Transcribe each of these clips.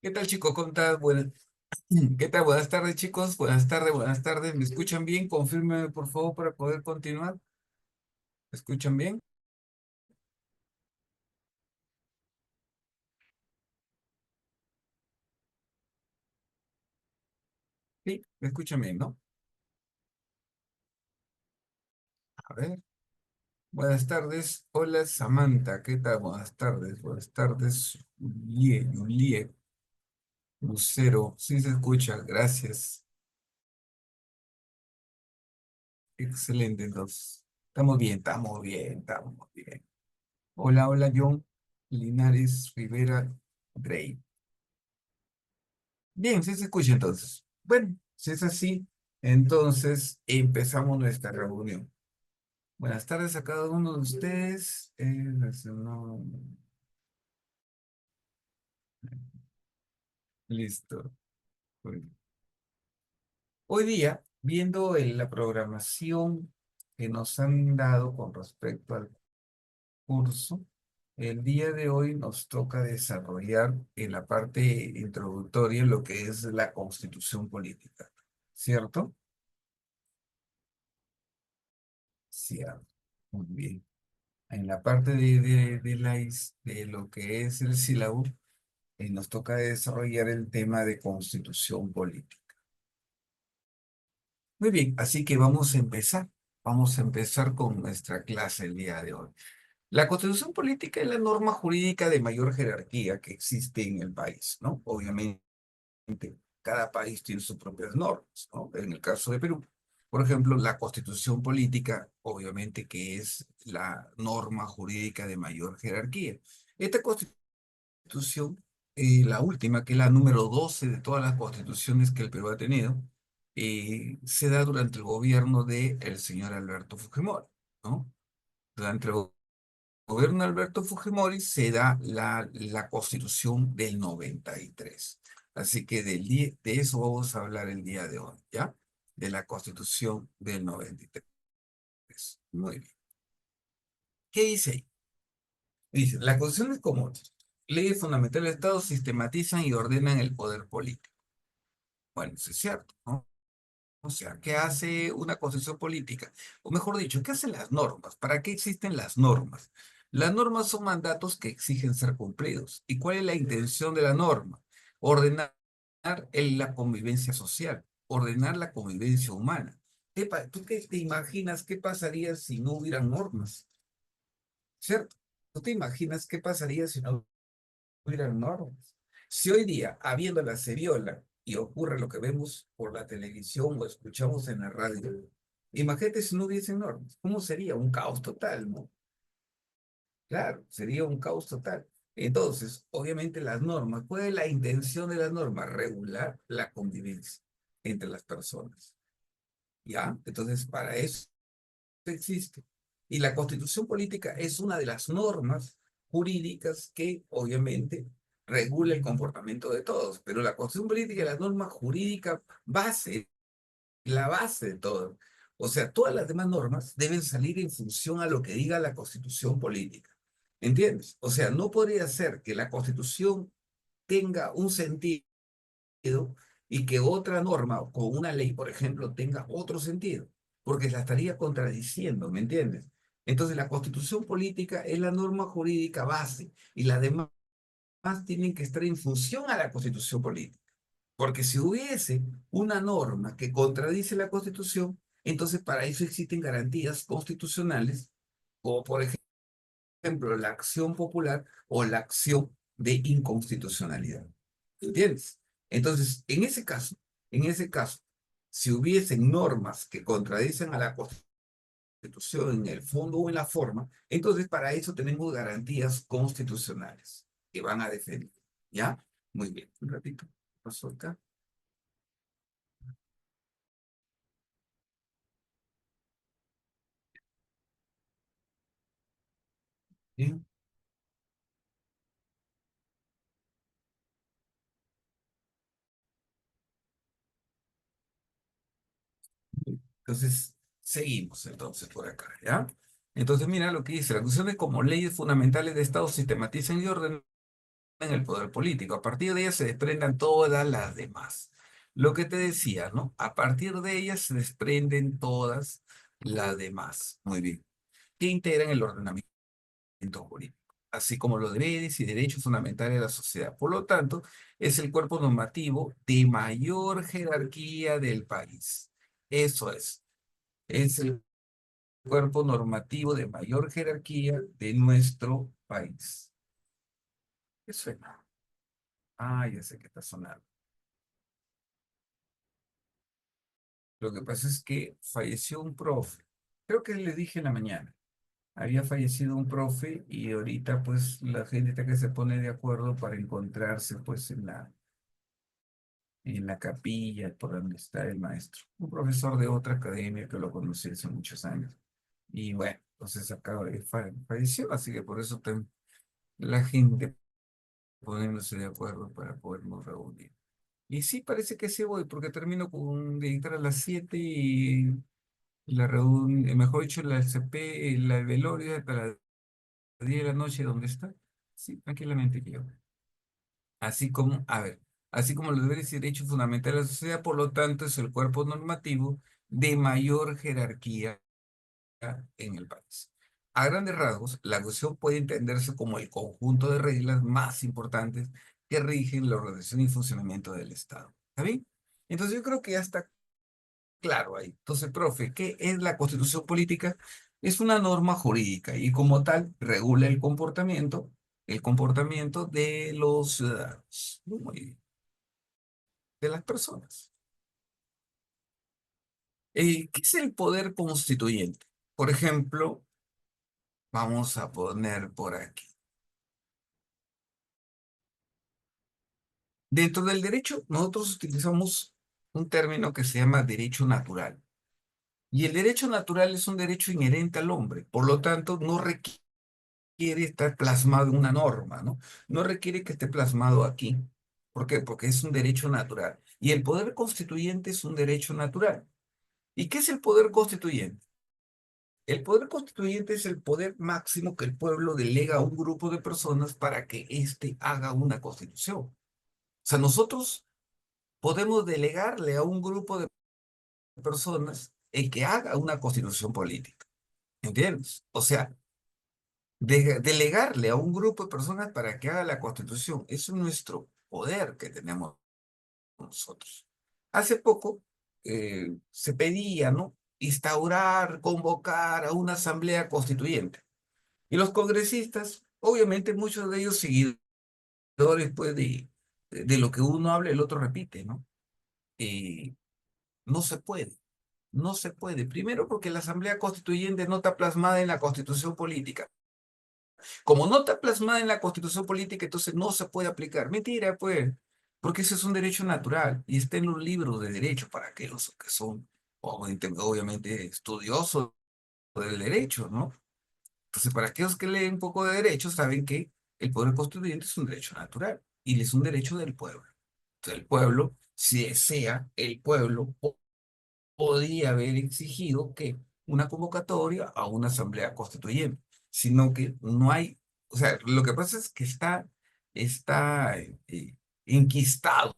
¿Qué tal, chicos? ¿Cómo estás? ¿Qué tal? Buenas tardes, chicos. Buenas tardes, buenas tardes. ¿Me escuchan bien? Confírmeme, por favor, para poder continuar. ¿Me escuchan bien? Sí, me escuchan bien, ¿no? A ver. Buenas tardes. Hola, Samantha. ¿Qué tal? Buenas tardes. Buenas tardes. Juliet, Lucero. Sí se escucha. Gracias. Excelente, entonces. Estamos bien, estamos bien, estamos bien. Hola, hola, John Linares Rivera Drey. Bien, sí se escucha entonces. Bueno, si es así, entonces empezamos nuestra reunión. Buenas tardes a cada uno de ustedes. Listo. Bueno. Hoy día, viendo la programación que nos han dado con respecto al curso, el día de hoy nos toca desarrollar en la parte introductoria lo que es la constitución política, ¿cierto? Cierto. Muy bien. En la parte de lo que es el sílabo, nos toca desarrollar el tema de constitución política. Muy bien, así que vamos a empezar. Vamos a empezar con nuestra clase el día de hoy. La constitución política es la norma jurídica de mayor jerarquía que existe en el país, ¿no? Obviamente, cada país tiene sus propias normas, ¿no? En el caso de Perú, por ejemplo, la constitución política, obviamente que es la norma jurídica de mayor jerarquía. Esta constitución, la última, que es la número 12 de todas las constituciones que el Perú ha tenido, se da durante el gobierno del señor Alberto Fujimori, ¿no? Durante el gobierno de Alberto Fujimori se da la constitución del 93. Así que de eso vamos a hablar el día de hoy, ¿ya? De la constitución del 93. Muy bien. ¿Qué dice ahí? Dice, las constituciones comunes, leyes fundamentales del Estado sistematizan y ordenan el poder político. Bueno, eso es cierto, ¿no? O sea, ¿qué hace una constitución política? O mejor dicho, ¿qué hacen las normas? ¿Para qué existen las normas? Las normas son mandatos que exigen ser cumplidos. ¿Y cuál es la intención de la norma? Ordenar la convivencia social, ordenar la convivencia humana. ¿Tú qué te imaginas qué pasaría si no hubieran normas? ¿Cierto? ¿Tú te imaginas qué pasaría si no hubieran normas? Si hoy día, habiéndolas, se viola y ocurre lo que vemos por la televisión o escuchamos en la radio, imagínate si no hubiesen normas. ¿Cómo sería? Un caos total, ¿no? Claro, sería un caos total. Entonces, obviamente las normas, ¿cuál es la intención de las normas? Regular la convivencia entre las personas. ¿Ya? Entonces, para eso existe. Y la constitución política es una de las normas jurídicas que obviamente regula el comportamiento de todos, pero la constitución política es la norma jurídica base, la base de todo. O sea, todas las demás normas deben salir en función a lo que diga la constitución política. ¿Entiendes? O sea, no podría ser que la constitución tenga un sentido y que otra norma o con una ley, por ejemplo, tenga otro sentido, porque la estaría contradiciendo, ¿me entiendes? Entonces, la constitución política es la norma jurídica base y las demás tienen que estar en función a la constitución política. Porque si hubiese una norma que contradice la constitución, entonces para eso existen garantías constitucionales, como por ejemplo la acción popular o la acción de inconstitucionalidad. ¿Entiendes? Entonces, en ese caso, si hubiesen normas que contradicen a la Constitución en el fondo o en la forma, entonces para eso tenemos garantías constitucionales que van a defender. ¿Ya? Muy bien. Un ratito. Paso acá. Bien. Entonces, seguimos entonces por acá, ¿ya? Entonces, mira lo que dice. Las constituciones como leyes fundamentales de Estado sistematizan y ordenan el poder político. A partir de ellas se desprendan todas las demás. Lo que te decía, ¿no? A partir de ellas se desprenden todas las demás. Muy bien. Que integran el ordenamiento jurídico, así como los deberes y derechos fundamentales de la sociedad. Por lo tanto, es el cuerpo normativo de mayor jerarquía del país. Eso es el cuerpo normativo de mayor jerarquía de nuestro país. ¿Qué suena? Ah, ya sé que está sonando. Lo que pasa es que falleció un profe. Creo que le dije en la mañana. Había fallecido un profe y ahorita pues la gente está que se pone de acuerdo para encontrarse pues en la capilla por donde está el maestro. Un profesor de otra academia que lo conocí hace muchos años. Y bueno, entonces acaba de falleció, así que por eso la gente poniéndose de acuerdo para podernos reunir. Y sí, parece que sí voy, porque termino de dictar a las 7 y la reunión, mejor dicho, la CP, el velorio hasta las 10 de la noche, ¿dónde está? Sí, tranquilamente que yo. Así como, a ver, así como los deberes y derechos fundamentales de la sociedad, por lo tanto, es el cuerpo normativo de mayor jerarquía en el país. A grandes rasgos, la Constitución puede entenderse como el conjunto de reglas más importantes que rigen la organización y funcionamiento del Estado. ¿Está bien? Entonces yo creo que ya está claro ahí. Entonces, profe, ¿qué es la Constitución política? Es una norma jurídica y como tal regula el comportamiento de los ciudadanos, ¿no? Y de las personas. ¿Qué es el poder constituyente? Por ejemplo, vamos a poner por aquí. Dentro del derecho, nosotros utilizamos un término que se llama derecho natural. Y el derecho natural es un derecho inherente al hombre. Por lo tanto, no requiere estar plasmado en una norma, ¿no? No requiere que esté plasmado aquí. ¿Por qué? Porque es un derecho natural. Y el poder constituyente es un derecho natural. ¿Y qué es el poder constituyente? El poder constituyente es el poder máximo que el pueblo delega a un grupo de personas para que éste haga una constitución. O sea, nosotros podemos delegarle a un grupo de personas el que haga una constitución política. ¿Entiendes? O sea, delegarle a un grupo de personas para que haga la constitución. Eso es nuestro poder que tenemos nosotros. Hace poco se pedía, ¿no? Instaurar, convocar a una asamblea constituyente. Y los congresistas, obviamente muchos de ellos seguidores pues, de lo que uno habla, el otro repite, ¿no? Eh, no se puede. No se puede. Primero porque la Asamblea Constituyente no está plasmada en la Constitución Política. Como no está plasmada en la Constitución Política, entonces no se puede aplicar. Mentira, pues. Porque ese es un derecho natural y está en los libros de derecho para aquellos que son obviamente estudiosos del derecho, ¿no? Entonces, para aquellos que leen un poco de derecho, saben que el poder constituyente es un derecho natural y es un derecho del pueblo. Entonces, el pueblo, si desea, el pueblo podía haber exigido que una convocatoria a una asamblea constituyente, sino que no hay, o sea, lo que pasa es que está enquistado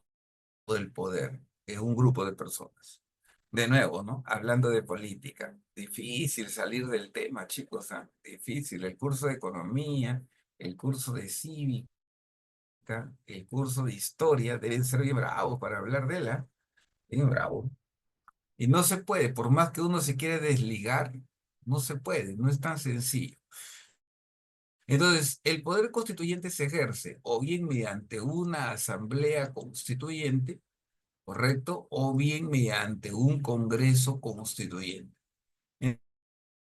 el poder en un grupo de personas. De nuevo, ¿no? Hablando de política, difícil salir del tema, chicos, ¿ah? Difícil. El curso de economía, el curso de cívica, el curso de historia deben ser bien bravos para hablar de la, bien bravo. Y no se puede, por más que uno se quiera desligar, no se puede, no es tan sencillo. Entonces, el poder constituyente se ejerce o bien mediante una asamblea constituyente, ¿correcto? O bien mediante un congreso constituyente.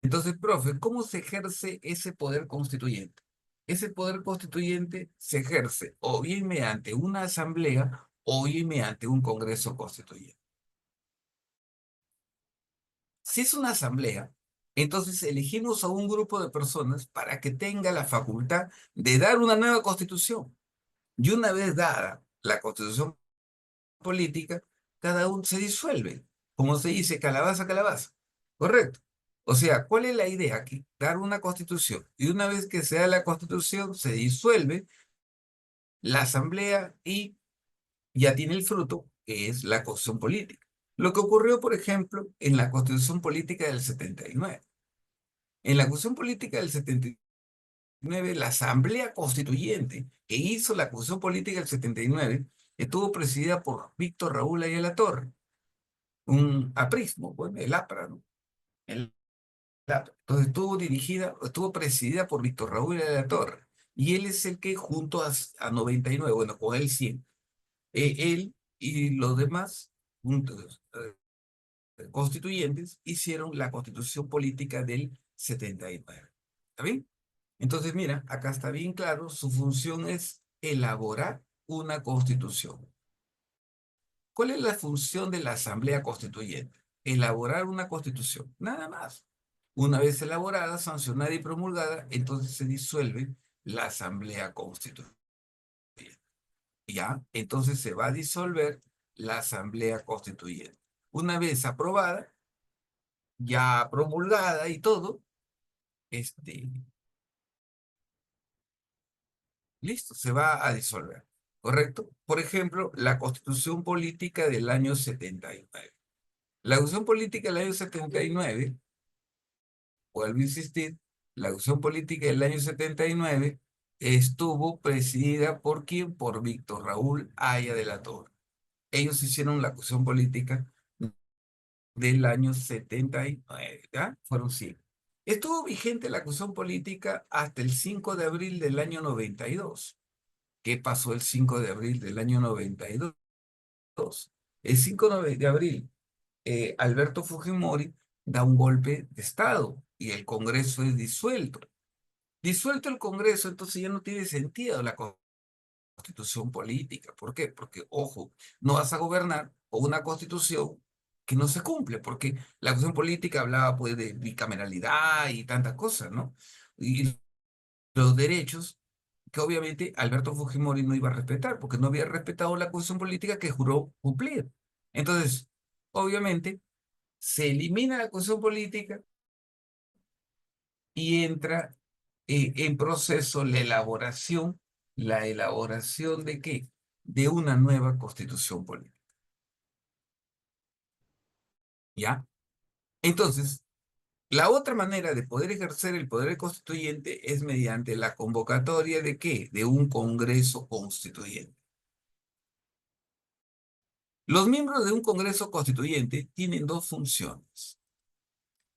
Entonces, profe, ¿cómo se ejerce ese poder constituyente? Ese poder constituyente se ejerce o bien mediante una asamblea o bien mediante un congreso constituyente. Si es una asamblea, entonces elegimos a un grupo de personas para que tenga la facultad de dar una nueva constitución. Y una vez dada la constitución política, cada uno se disuelve. Como se dice, calabaza, calabaza. Correcto. O sea, ¿cuál es la idea aquí? Dar una constitución. Y una vez que se da la constitución, se disuelve la asamblea y ya tiene el fruto, que es la constitución política. Lo que ocurrió, por ejemplo, en la constitución política del 79. En la constitución política del 79, la asamblea constituyente que hizo la constitución política del 79 estuvo presidida por Víctor Raúl Ayala Torre, un aprismo, bueno, el APRA, ¿no? El APRA. Entonces estuvo presidida por Víctor Raúl Ayala Torre. Y él es el que junto a 99, bueno, con él 100, él y los demás juntos, constituyentes hicieron la constitución política del 79. ¿Está bien? Entonces, mira, acá está bien claro, su función es elaborar una constitución. ¿Cuál es la función de la Asamblea Constituyente? Elaborar una constitución, nada más. Una vez elaborada, sancionada y promulgada, entonces se disuelve la Asamblea Constituyente. ¿Ya? Entonces se va a disolver la Asamblea Constituyente. Una vez aprobada, ya promulgada y todo, este, listo, se va a disolver. ¿Correcto? Por ejemplo, la Constitución Política del año 79. La Constitución Política del año 79, vuelvo a insistir, la Constitución Política del año 79 estuvo presidida por quién? Por Víctor Raúl Haya de la Torre. Ellos hicieron la Constitución Política del año 79, ¿ya? Fueron 100. Estuvo vigente la Constitución Política hasta el 5 de abril del año 92. ¿Qué pasó el 5 de abril del año 92? El 5 de abril, Alberto Fujimori da un golpe de Estado y el Congreso es disuelto. Disuelto el Congreso, entonces ya no tiene sentido la constitución política. ¿Por qué? Porque, ojo, no vas a gobernar con una constitución que no se cumple, porque la constitución política hablaba pues de bicameralidad y tantas cosas, ¿no? Y los derechos que obviamente Alberto Fujimori no iba a respetar, porque no había respetado la constitución política que juró cumplir. Entonces, obviamente, se elimina la constitución política y entra en proceso la elaboración ¿de qué? De una nueva constitución política. ¿Ya? Entonces, la otra manera de poder ejercer el poder constituyente es mediante la convocatoria ¿de qué? De un Congreso Constituyente. Los miembros de un Congreso Constituyente tienen dos funciones.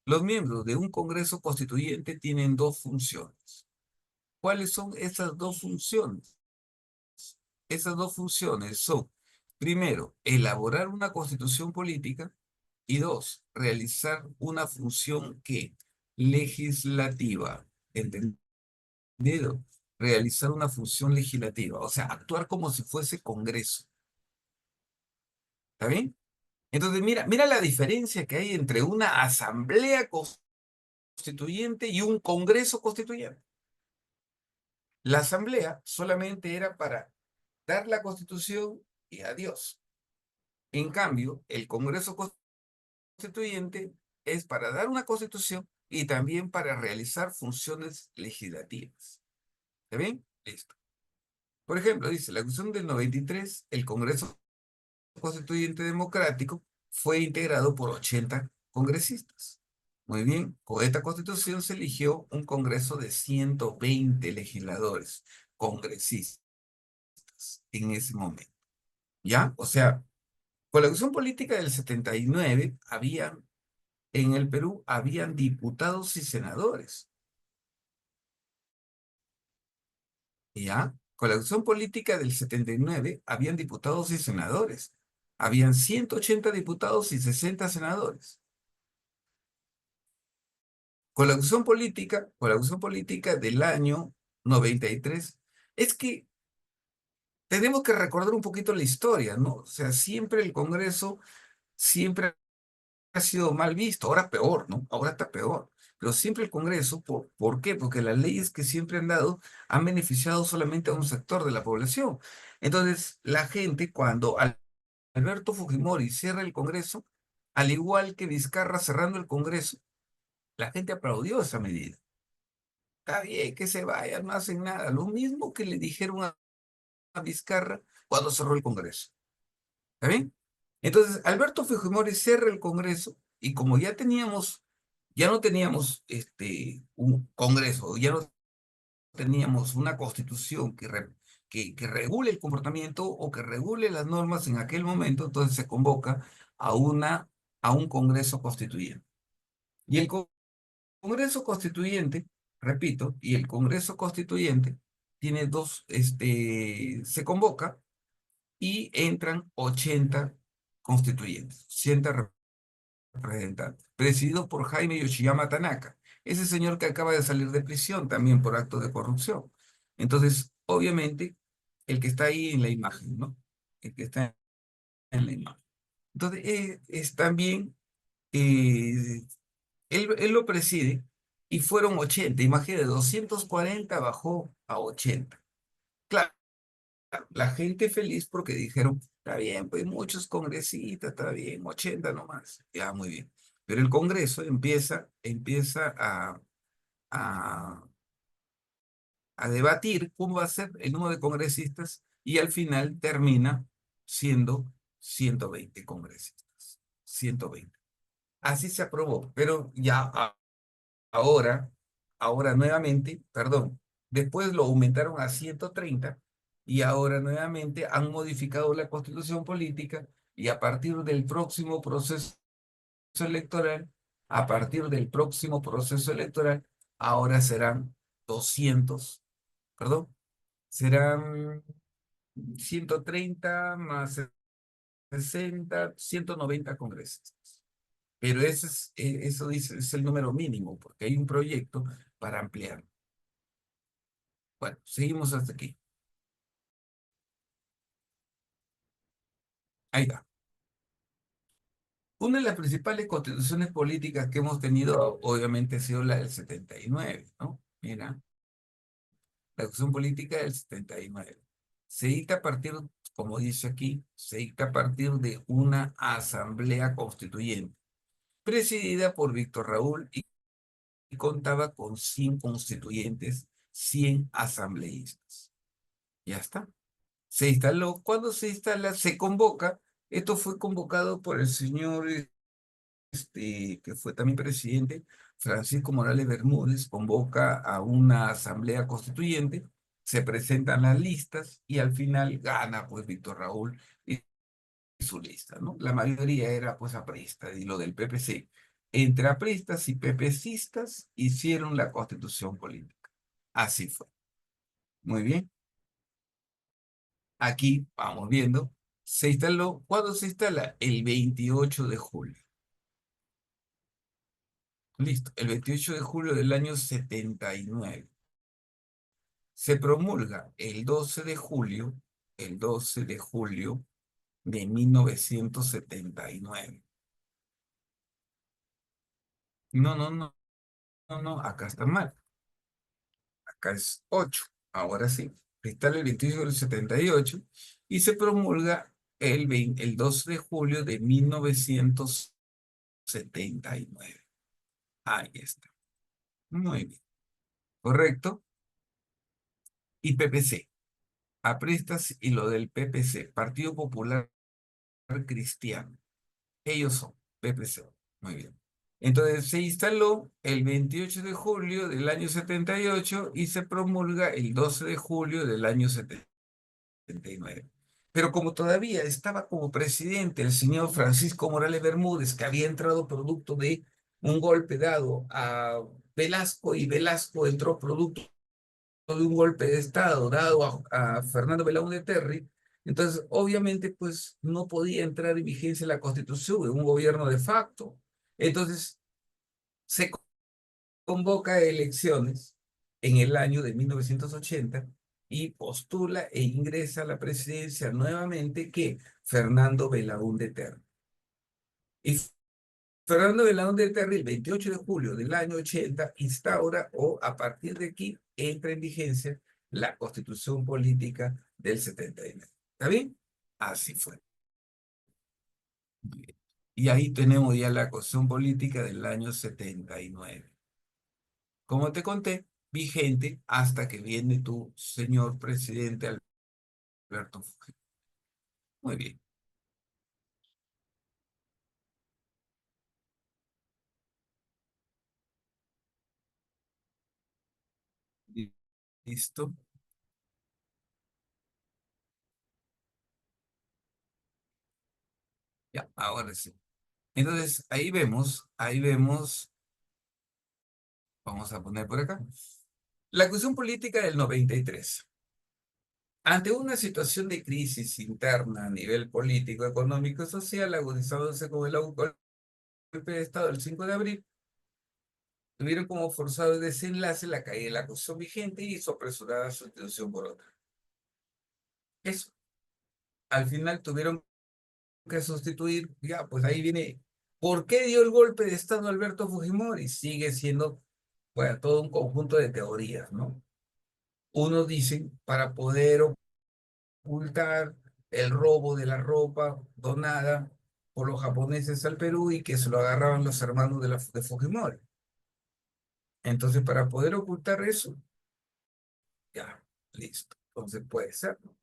Los miembros de un Congreso Constituyente tienen dos funciones. ¿Cuáles son esas dos funciones? Esas dos funciones son, primero, elaborar una constitución política y dos, realizar una función que legislativa. ¿Entendido? Realizar una función legislativa, o sea, actuar como si fuese Congreso. ¿Está bien? Entonces, mira la diferencia que hay entre una asamblea constituyente y un Congreso constituyente. La asamblea solamente era para dar la constitución y adiós. En cambio, el Congreso Constituyente es para dar una constitución y también para realizar funciones legislativas. ¿Está bien? Listo. Por ejemplo, dice la Constitución del 93, el Congreso Constituyente Democrático fue integrado por 80 congresistas. Muy bien, con esta constitución se eligió un Congreso de 120 legisladores, congresistas, en ese momento. ¿Ya? O sea, con la Constitución Política del 79, en el Perú, habían diputados y senadores. ¿Ya? Con la Constitución Política del 79, habían diputados y senadores. Habían 180 diputados y 60 senadores. Con la Constitución Política del año 93, es que tenemos que recordar un poquito la historia, ¿no? O sea, siempre el Congreso siempre ha sido mal visto, ahora peor, ¿no? Ahora está peor. Pero siempre el Congreso, ¿por qué? Porque las leyes que siempre han dado han beneficiado solamente a un sector de la población. Entonces, la gente, cuando Alberto Fujimori cierra el Congreso, al igual que Vizcarra cerrando el Congreso, la gente aplaudió esa medida. Está bien que se vayan, no hacen nada. Lo mismo que le dijeron Vizcarra cuando cerró el Congreso. ¿Está bien? Entonces, Alberto Fujimori cierra el Congreso y como ya no teníamos un Congreso, ya no teníamos una constitución que regule el comportamiento o que regule las normas en aquel momento, entonces se convoca a, a un Congreso Constituyente. Y el Congreso Constituyente, repito, y el Congreso Constituyente tiene se convoca y entran 80 constituyentes, 80 representantes, presidido por Jaime Yoshiyama Tanaka, ese señor que acaba de salir de prisión también por actos de corrupción. Entonces, obviamente, el que está ahí en la imagen, ¿no? El que está en la imagen. Entonces, es también, eh, él lo preside y fueron 80, imagínate, 240 bajó a 80. Claro, la gente feliz porque dijeron, está bien, pues muchos congresistas, está bien, 80 nomás, ya muy bien. Pero el Congreso empieza a, a debatir cómo va a ser el número de congresistas y al final termina siendo 120 congresistas. 120. Así se aprobó, pero ya ahora, ahora nuevamente, perdón, después lo aumentaron a 130 y ahora nuevamente han modificado la constitución política y a partir del próximo proceso electoral, a partir del próximo proceso electoral, ahora serán 200, perdón, serán 130 más 60, 190 congresistas. Pero eso dice, es el número mínimo, porque hay un proyecto para ampliar. Bueno, seguimos hasta aquí. Ahí va. Una de las principales constituciones políticas que hemos tenido, obviamente, ha sido la del 79, ¿no? Mira, la Constitución Política del 79. Se dicta a partir, como dice aquí, se dicta a partir de una asamblea constituyente, presidida por Víctor Raúl y contaba con 100 constituyentes, 100 asambleístas. Ya está. Se instaló. Cuando se instala, se convoca. Esto fue convocado por el señor, que fue también presidente, Francisco Morales Bermúdez, convoca a una asamblea constituyente, se presentan las listas y al final gana pues Víctor Raúl y su lista, ¿no? La mayoría era pues aprista y lo del PPC. Entre apristas y PPCistas hicieron la constitución política. Así fue. Muy bien. Aquí vamos viendo. Se instaló, ¿cuándo se instala? El 28 de julio. Listo, el 28 de julio del año 79. Se promulga el 12 de julio de 1979. No, no, no, no, no, acá está mal. Acá es 8. Ahora sí. Se instala el 28 del 78 y se promulga el 12 de julio de 1979. Ahí está. Muy bien. Correcto. Y PPC. Apristas y lo del PPC, Partido Popular Cristiano. Ellos son PPC. Muy bien. Entonces se instaló el 28 de julio del año 78 y se promulga el 12 de julio del año 79. Pero como todavía estaba como presidente el señor Francisco Morales Bermúdez, que había entrado producto de un golpe dado a Velasco y Velasco entró producto de un golpe de Estado dado a Fernando Belaúnde Terry, entonces obviamente pues no podía entrar en vigencia la Constitución de un gobierno de facto. Entonces se convoca a elecciones en el año de 1980 y postula e ingresa a la presidencia nuevamente que Fernando Belaúnde Terry. Y Fernando Belaúnde Terry, el 28 de julio del año 80, instaura o a partir de aquí entra en vigencia la Constitución Política del 79. ¿Está bien? Así fue. Muy bien. Y ahí tenemos ya la Constitución Política del año 79. Como te conté, vigente hasta que viene tu señor presidente Alberto Fujimori. Muy bien. Listo. Ya, ahora sí. Entonces, ahí vemos, vamos a poner por acá, la cuestión política del 93. Ante una situación de crisis interna a nivel político, económico y social, agudizándose con el golpe de Estado del 5 de abril, tuvieron como forzado el desenlace la caída de la Constitución vigente y su apresurada sustitución por otra. Eso, al final tuvieron que sustituir, ya, pues ahí viene, ¿por qué dio el golpe de Estado Alberto Fujimori? Sigue siendo, bueno, todo un conjunto de teorías, ¿no? Unos dicen para poder ocultar el robo de la ropa donada por los japoneses al Perú y que se lo agarraban los hermanos de Fujimori. Entonces, para poder ocultar eso, ya, listo. Entonces puede ser, ¿no?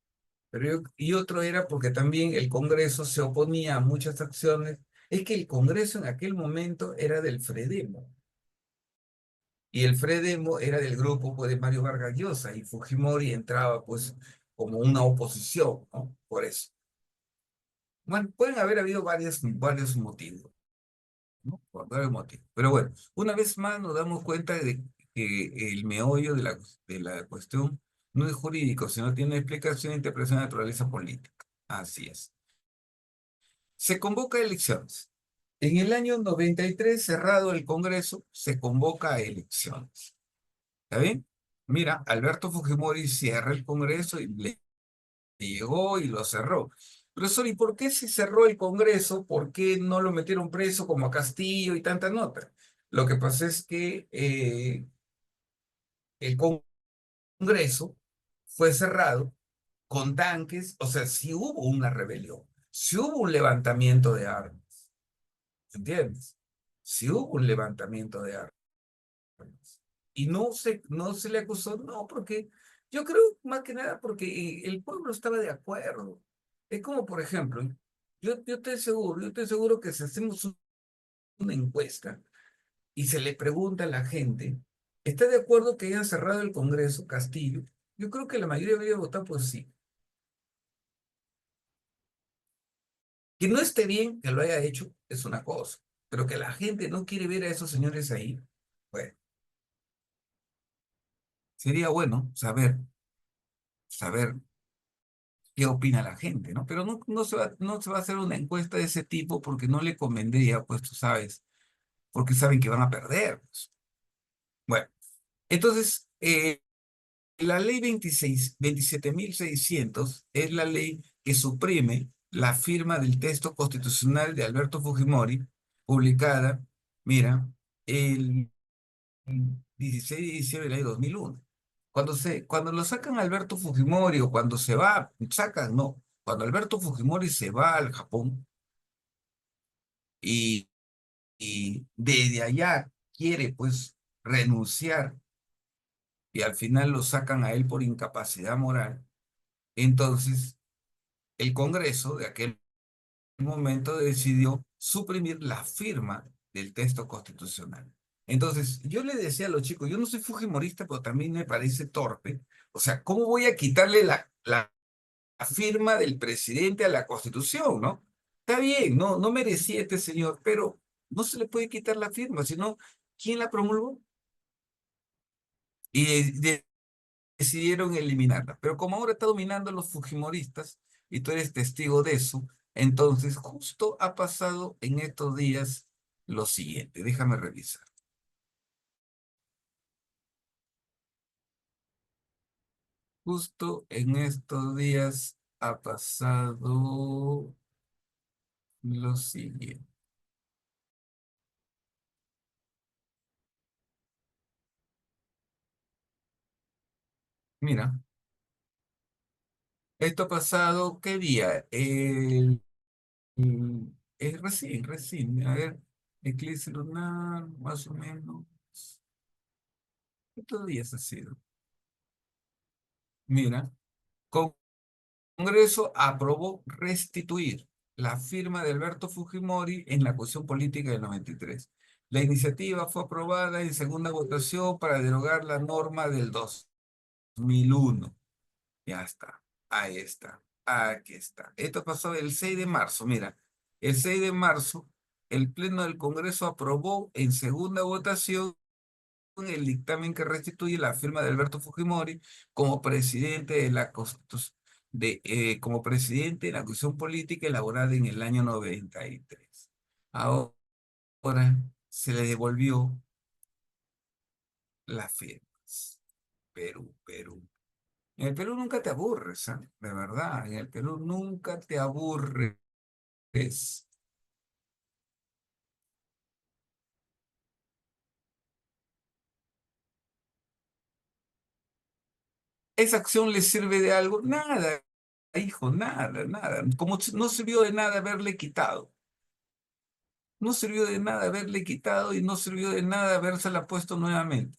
Y otro era porque también el Congreso se oponía a muchas acciones. Es que el Congreso en aquel momento era del Fredemo. Y el Fredemo era del grupo pues, de Mario Vargas Llosa y Fujimori entraba pues como una oposición, ¿no? Por eso. Bueno, pueden haber habido varios motivos, ¿no? Por varios motivos. Pero bueno, una vez más nos damos cuenta de que el meollo de la cuestión no es jurídico, sino tiene explicación e interpretación de naturaleza política. Así es. Se convoca a elecciones. En el año 93, cerrado el Congreso, se convoca a elecciones. ¿Está bien? Mira, Alberto Fujimori cierra el Congreso y le llegó y lo cerró. Profesor, ¿y por qué se cerró el Congreso? ¿Por qué no lo metieron preso como a Castillo y tantas notas? Lo que pasa es que el Congreso fue cerrado con tanques, o sea, si hubo una rebelión, si hubo un levantamiento de armas, ¿entiendes? Si hubo un levantamiento de armas. Y no se le acusó, no, porque yo creo más que nada porque el pueblo estaba de acuerdo. Es como, por ejemplo, yo estoy seguro que si hacemos una encuesta y se le pregunta a la gente, ¿está de acuerdo que hayan cerrado el Congreso, Castillo? Yo creo que la mayoría debería votar por sí. Que no esté bien que lo haya hecho es una cosa, pero que la gente no quiere ver a esos señores ahí, bueno, sería bueno saber qué opina la gente, ¿no? Pero no se va a hacer una encuesta de ese tipo porque no le convendría, pues tú sabes, porque saben que van a perder, pues. Bueno, entonces, la ley 27.600 es la ley que suprime la firma del texto constitucional de Alberto Fujimori, publicada, mira, el 16 de diciembre del año 2001. Cuando lo sacan a Alberto Fujimori o cuando se va, sacan, no, cuando Alberto Fujimori se va al Japón y, y desde allá quiere pues renunciar y al final lo sacan a él por incapacidad moral, entonces el Congreso de aquel momento decidió suprimir la firma del texto constitucional. Entonces, yo le decía a los chicos, yo no soy fujimorista, pero también me parece torpe. O sea, ¿cómo voy a quitarle la firma del presidente a la Constitución, ¿no? Está bien, no merecía este señor, pero no se le puede quitar la firma, sino ¿quién la promulgó? Y decidieron eliminarla. Pero como ahora está dominando los fujimoristas, y tú eres testigo de eso, entonces justo ha pasado en estos días lo siguiente. Déjame revisar. Justo en estos días ha pasado lo siguiente. Mira, esto ha pasado, ¿qué día? Recién. A ver, eclipse lunar, más o menos. ¿Estos días ha sido? Mira. Congreso aprobó restituir la firma de Alberto Fujimori en la Constitución Política del 93. La iniciativa fue aprobada en segunda votación para derogar la norma del 2001. Ya está, ahí está, aquí está. Esto pasó el 6 de marzo, mira, el 6 de marzo el Pleno del Congreso aprobó en segunda votación el dictamen que restituye la firma de Alberto Fujimori como presidente de la Constitución, como presidente de la Constitución Política elaborada en el año 93. Ahora se le devolvió las firmas. Perú, Perú. En el Perú nunca te aburres, ¿ah? De verdad, en el Perú nunca te aburres. ¿Esa acción le sirve de algo? Nada, hijo, nada, nada. Como no sirvió de nada haberle quitado. No sirvió de nada haberle quitado y no sirvió de nada habérsela puesto nuevamente.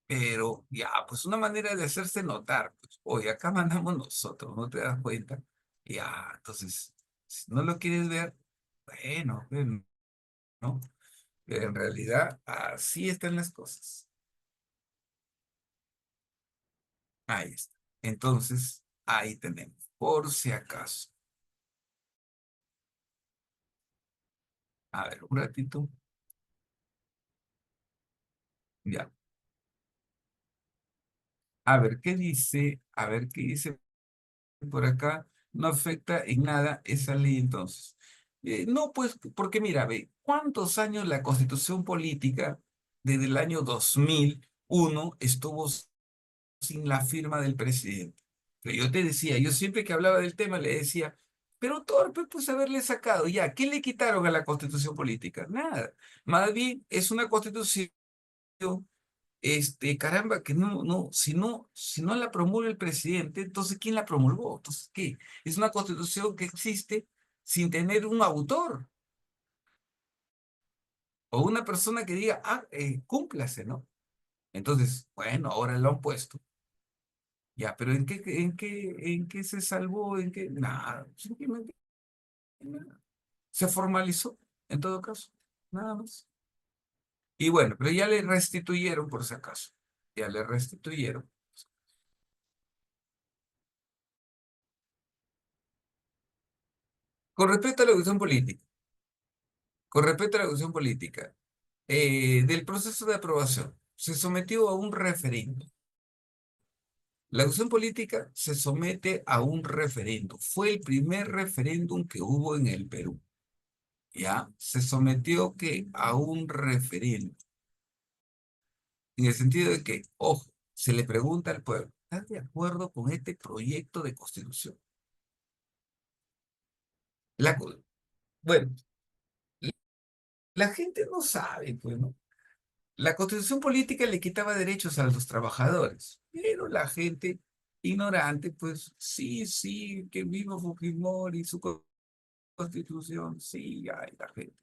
Pero ya, pues una manera de hacerse notar, pues, oye, acá mandamos nosotros, ¿no te das cuenta? Ya, entonces, si no lo quieres ver, bueno, bueno, ¿no? Pero en realidad, así están las cosas. Ahí está. Entonces, ahí tenemos, por si acaso. A ver, un ratito, ya. A ver, ¿qué dice? A ver, ¿qué dice por acá? No afecta en nada esa ley entonces. No, pues, porque mira, ve, ¿cuántos años la Constitución Política desde el año 2001 estuvo sin la firma del presidente? Pero yo te decía, yo siempre que hablaba del tema le decía, pero torpe, pues haberle sacado ya, ¿qué le quitaron a la Constitución Política? Nada. Más bien es una constitución, caramba, que si no la promulga el presidente, entonces ¿quién la promulgó? Entonces, ¿qué? Es una constitución que existe sin tener un autor o una persona que diga, cúmplase, ¿no? Entonces, bueno, ahora lo han puesto. Ya, pero ¿en qué se salvó? ¿En qué? Nada, simplemente nada. Se formalizó, en todo caso, nada más. Y bueno, pero ya le restituyeron por si acaso. Ya le restituyeron. Con respecto a la cuestión política, con respecto a la cuestión política, del proceso de aprobación, se sometió a un referendo. La cuestión política se somete a un referendo. Fue el primer referéndum que hubo en el Perú. ¿Ya? Se sometió que a un referéndum. En el sentido de que, ojo, se le pregunta al pueblo, ¿estás de acuerdo con este proyecto de constitución? La, cu- bueno, la gente no sabe, pues, ¿no? La constitución política le quitaba derechos a los trabajadores, pero la gente ignorante, pues sí, sí, que viva Fujimori, su constitución, sí, ay, la gente.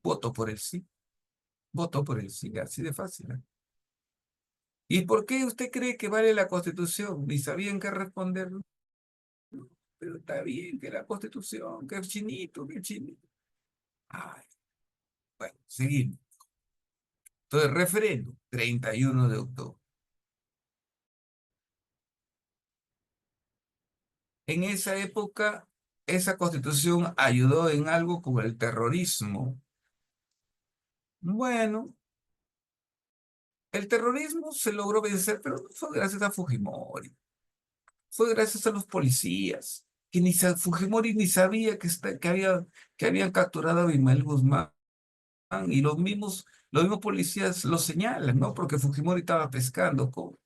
Votó por el sí, votó por el sí, así de fácil, ¿eh? ¿Y por qué usted cree que vale la constitución? Ni sabían qué responder, ¿no? Pero está bien que la constitución, que el chinito, que el chinito. Ay, bueno, seguimos. Entonces, referéndum, 31 de octubre. En esa época, esa constitución ayudó en algo como el terrorismo. Bueno, el terrorismo se logró vencer, pero no fue gracias a Fujimori, fue gracias a los policías, que Fujimori ni sabía que habían capturado a Abimael Guzmán, y los mismos policías lo señalan, ¿no? Porque Fujimori estaba pescando con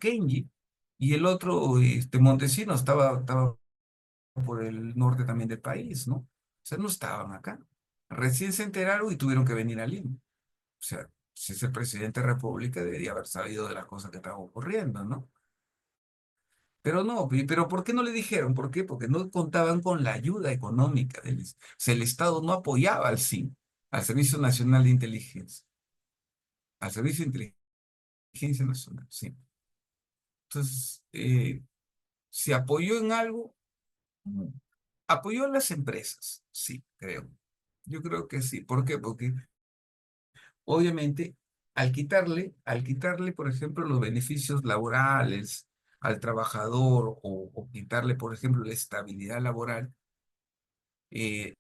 Kenji, y el otro, Montesino, estaba por el norte también del país, ¿no? O sea, no estaban acá. Recién se enteraron y tuvieron que venir a Lima. O sea, si es el presidente de la República, debería haber sabido de las cosas que estaban ocurriendo, ¿no? Pero no, pero ¿por qué no le dijeron? ¿Por qué? Porque no contaban con la ayuda económica o sea, el Estado no apoyaba al SIN, al Servicio Nacional de Inteligencia, al Servicio de Inteligencia. inteligencia nacional, sí. Entonces, ¿se apoyó en algo? No. ¿Apoyó a las empresas? Sí, creo. Yo creo que sí. ¿Por qué? Porque obviamente al quitarle, por ejemplo, los beneficios laborales al trabajador o quitarle, por ejemplo, la estabilidad laboral, eh,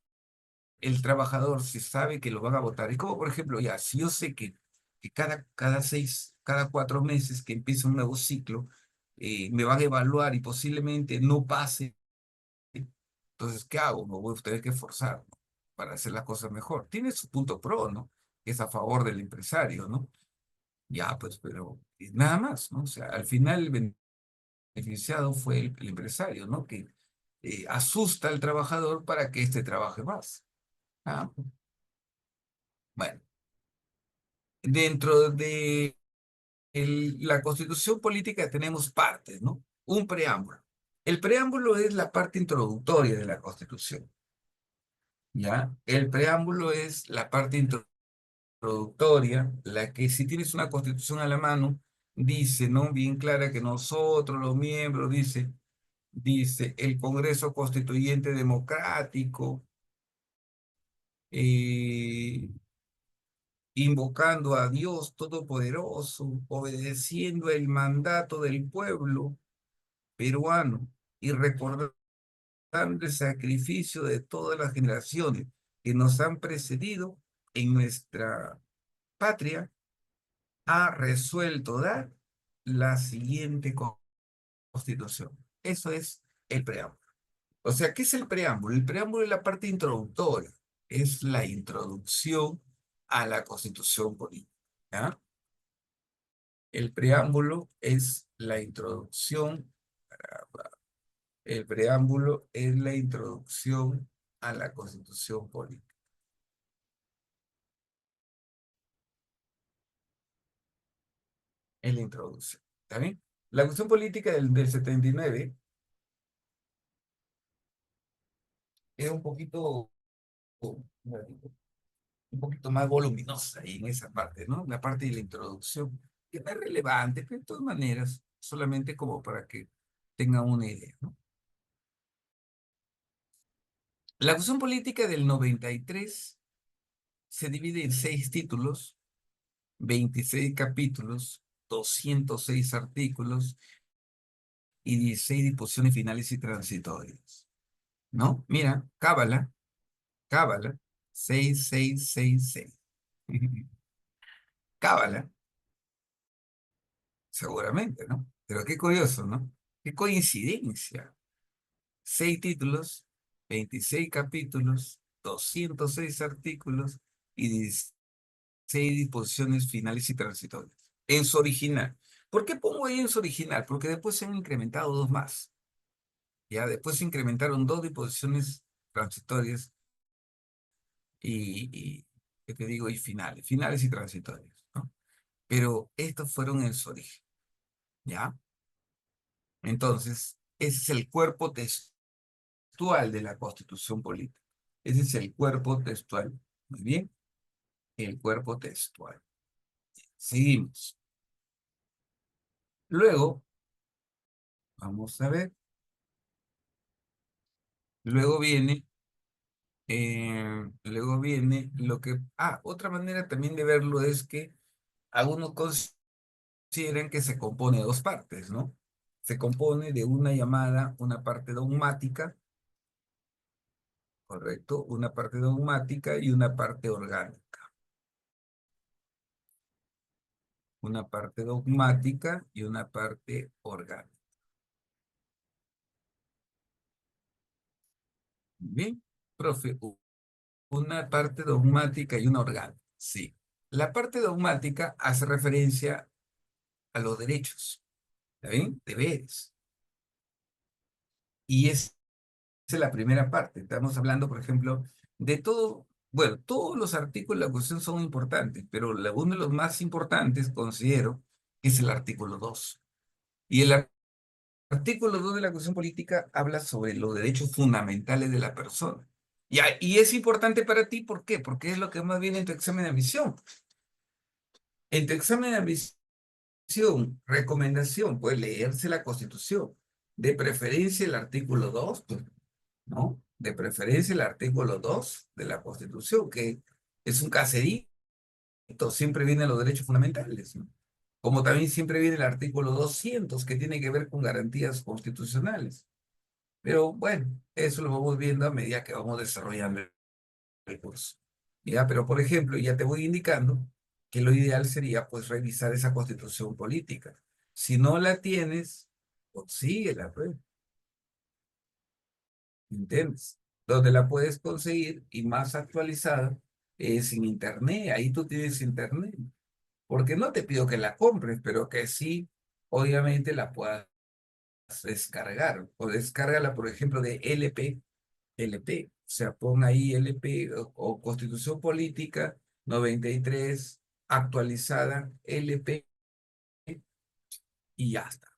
el trabajador si sabe que lo van a votar. Es como, por ejemplo, ya, si yo sé que cada 4 meses que empieza un nuevo ciclo, me van a evaluar y posiblemente no pase, entonces, ¿qué hago? Me voy a tener que esforzar, ¿no? Para hacer las cosas mejor. Tiene su punto pro, ¿no? Que es a favor del empresario, ¿no? Ya, pues, pero nada más, ¿no? O sea, al final el beneficiado fue el empresario, ¿no? Que asusta al trabajador para que éste trabaje más. Ah, bueno, dentro de la constitución política tenemos partes, ¿no? Un preámbulo. El preámbulo es la parte introductoria de la constitución, ¿ya? El preámbulo es la parte introductoria, la que si tienes una constitución a la mano, dice, ¿no? Bien clara que nosotros, los miembros, dice el Congreso Constituyente Democrático, eh, invocando a Dios Todopoderoso, obedeciendo el mandato del pueblo peruano y recordando el sacrificio de todas las generaciones que nos han precedido en nuestra patria, ha resuelto dar la siguiente constitución. Eso es el preámbulo. O sea, ¿qué es el preámbulo? El preámbulo es la parte introductoria, es la introducción a la constitución política. ¿Ya? El preámbulo es la introducción, el preámbulo es la introducción a la constitución política. Es la introducción. ¿Está bien? La constitución política del 79 es un poquito más voluminosa ahí en esa parte, ¿no? La parte de la introducción, que no es relevante, pero de todas maneras, solamente como para que tengan una idea, ¿no? La Constitución Política del 93 se divide en 6 títulos, 26 capítulos, 206 artículos y 16 disposiciones finales y transitorias, ¿no? Mira, Cábala, 6666. Cábala, seguramente, ¿no? Pero qué curioso, ¿no? Qué coincidencia. 6 títulos, 26 capítulos, 206 artículos y 16 disposiciones finales y transitorias. En su original. ¿Por qué pongo ahí en su original? Porque después se han incrementado dos más. Ya después se incrementaron dos disposiciones transitorias ¿qué te digo? Y finales y transitorias, ¿no? Pero estos fueron en su origen, ¿ya? Entonces, ese es el cuerpo textual de la Constitución Política. Ese es el cuerpo textual. Muy bien, el cuerpo textual. Seguimos. Luego, vamos a ver, luego viene lo que... otra manera también de verlo es que algunos consideran que se compone de dos partes, ¿no? Se compone de una parte dogmática, ¿correcto? Una parte dogmática y una parte orgánica. Una parte dogmática y una parte orgánica. Bien, profe, una parte dogmática y una orgánica. Sí. La parte dogmática hace referencia a los derechos, ¿está bien? Deberes. Y esa es la primera parte. Estamos hablando, por ejemplo, de todo, bueno, todos los artículos de la Constitución son importantes, pero uno de los más importantes considero que es el artículo 2. Y el artículo 2 de la Constitución Política habla sobre los derechos fundamentales de la persona. Y es importante para ti, ¿por qué? Porque es lo que más viene en tu examen de admisión. En tu examen de admisión recomendación, pues leerse la Constitución. De preferencia el artículo 2, pues, ¿no? De preferencia el artículo 2 de la Constitución, que es un caserito, siempre vienen los derechos fundamentales, ¿no? Como también siempre viene el artículo 200 que tiene que ver con garantías constitucionales. Pero bueno, eso lo vamos viendo a medida que vamos desarrollando el curso. Ya, pero por ejemplo, ya te voy indicando que lo ideal sería pues revisar esa constitución política. Si no la tienes, consíguela, pues, ¿entiendes? Donde la puedes conseguir y más actualizada es en internet. Ahí tú tienes internet. Porque no te pido que la compres, pero que sí, obviamente la puedas descargar. O descárgala, por ejemplo, de LP. O sea, pon ahí LP o Constitución Política 93 actualizada LP y ya está.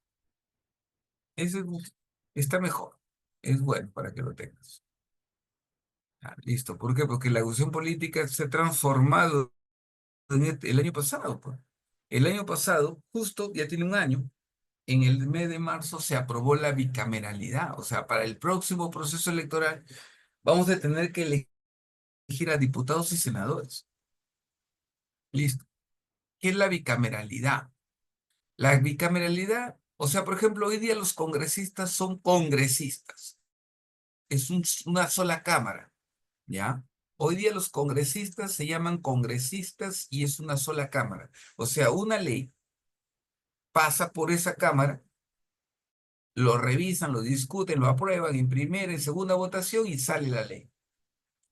Ese está mejor. Es bueno para que lo tengas. Ah, listo. ¿Por qué? Porque la Constitución Política se ha transformado en el año pasado, pues. El año pasado, justo ya tiene un año, en el mes de marzo se aprobó la bicameralidad. O sea, para el próximo proceso electoral vamos a tener que elegir a diputados y senadores. Listo. ¿Qué es la bicameralidad? La bicameralidad, o sea, por ejemplo, hoy día los congresistas son congresistas. Es una sola cámara, ¿ya? Hoy día los congresistas se llaman congresistas y es una sola cámara. O sea, una ley pasa por esa cámara, lo revisan, lo discuten, lo aprueban en primera, en segunda votación y sale la ley.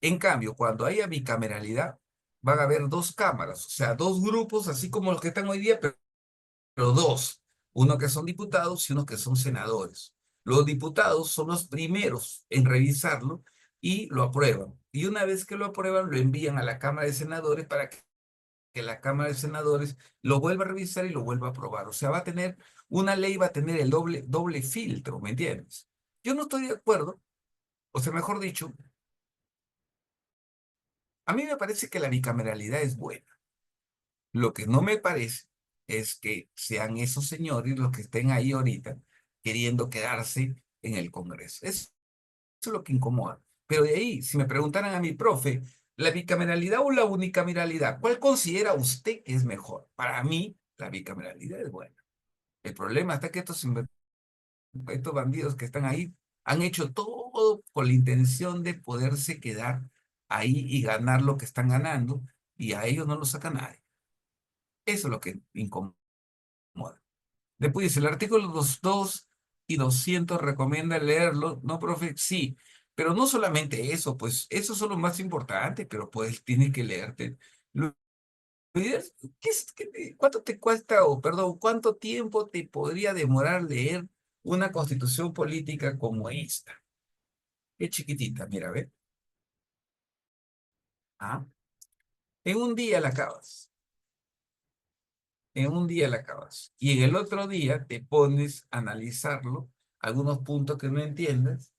En cambio, cuando haya bicameralidad, van a haber dos cámaras, o sea, dos grupos, así como los que están hoy día, pero dos, uno que son diputados y uno que son senadores. Los diputados son los primeros en revisarlo y lo aprueban. Y una vez que lo aprueban, lo envían a la Cámara de Senadores para que la Cámara de Senadores lo vuelva a revisar y lo vuelva a aprobar. O sea, va a tener, una ley va a tener el doble filtro, ¿me entiendes? Yo no estoy de acuerdo, o sea, mejor dicho, a mí me parece que la bicameralidad es buena. Lo que no me parece es que sean esos señores los que estén ahí ahorita queriendo quedarse en el Congreso. Eso es lo que incomoda. Pero de ahí, si me preguntaran a mi profe, ¿la bicameralidad o la unicameralidad? ¿Cuál considera usted que es mejor? Para mí, la bicameralidad es buena. El problema está que estos bandidos que están ahí han hecho todo con la intención de poderse quedar ahí y ganar lo que están ganando, y a ellos no lo saca nadie. Eso es lo que incomoda. Después dice, el artículo 202 y 200 recomienda leerlo, ¿no, profe? Sí, pero no solamente eso, pues eso son lo más importante, pero pues tienes que leerte. Lo ideal ¿cuánto te cuesta, o perdón, cuánto tiempo te podría demorar leer una constitución política como esta? Es chiquitita, mira, ve. Ah, en un día la acabas, en un día la acabas. Y en el otro día te pones a analizarlo, algunos puntos que no entiendas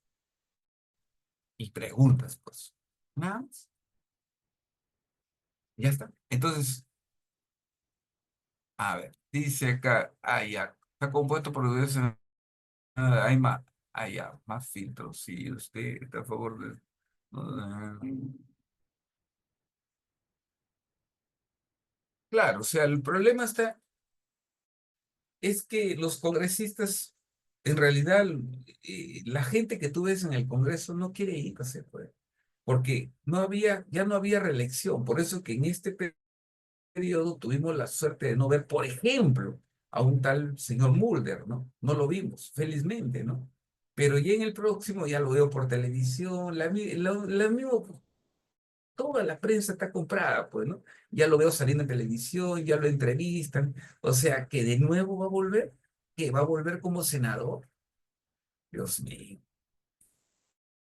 y preguntas, pues. Nada más. Ya está. Entonces, a ver, dice acá, ya, está compuesto por hay más, ya, más filtros. Si usted está a favor de... ah, claro, o sea, el problema es que los congresistas, en realidad, la gente que tú ves en el Congreso no quiere ir a hacer, pues, porque ya no había reelección. Por eso que en este periodo tuvimos la suerte de no ver, por ejemplo, a un tal señor Mulder, ¿no? No lo vimos, felizmente, ¿no? Pero ya en el próximo ya lo veo por televisión, toda la prensa está comprada, pues, ¿no? Ya lo veo saliendo en televisión, ya lo entrevistan, o sea, que de nuevo va a volver, que va a volver como senador. Dios mío,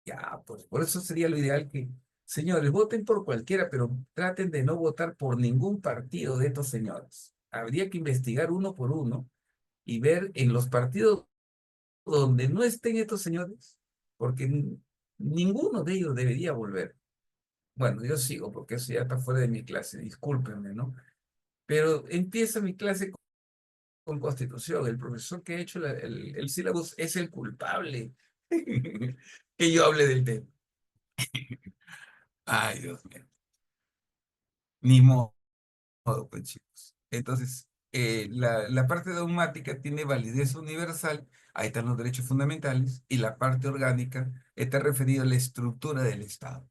ya, pues, por eso sería lo ideal que, señores, voten por cualquiera, pero traten de no votar por ningún partido de estos señores. Habría que investigar uno por uno y ver en los partidos donde no estén estos señores, porque ninguno de ellos debería volver. Bueno, yo sigo porque eso ya está fuera de mi clase, discúlpenme, ¿no? Pero empieza mi clase con Constitución. El profesor que ha hecho el sílabus es el culpable que yo hable del tema. Ay, Dios mío. Ni modo, pues chicos. Entonces, la parte dogmática tiene validez universal, ahí están los derechos fundamentales, y la parte orgánica está referida a la estructura del Estado,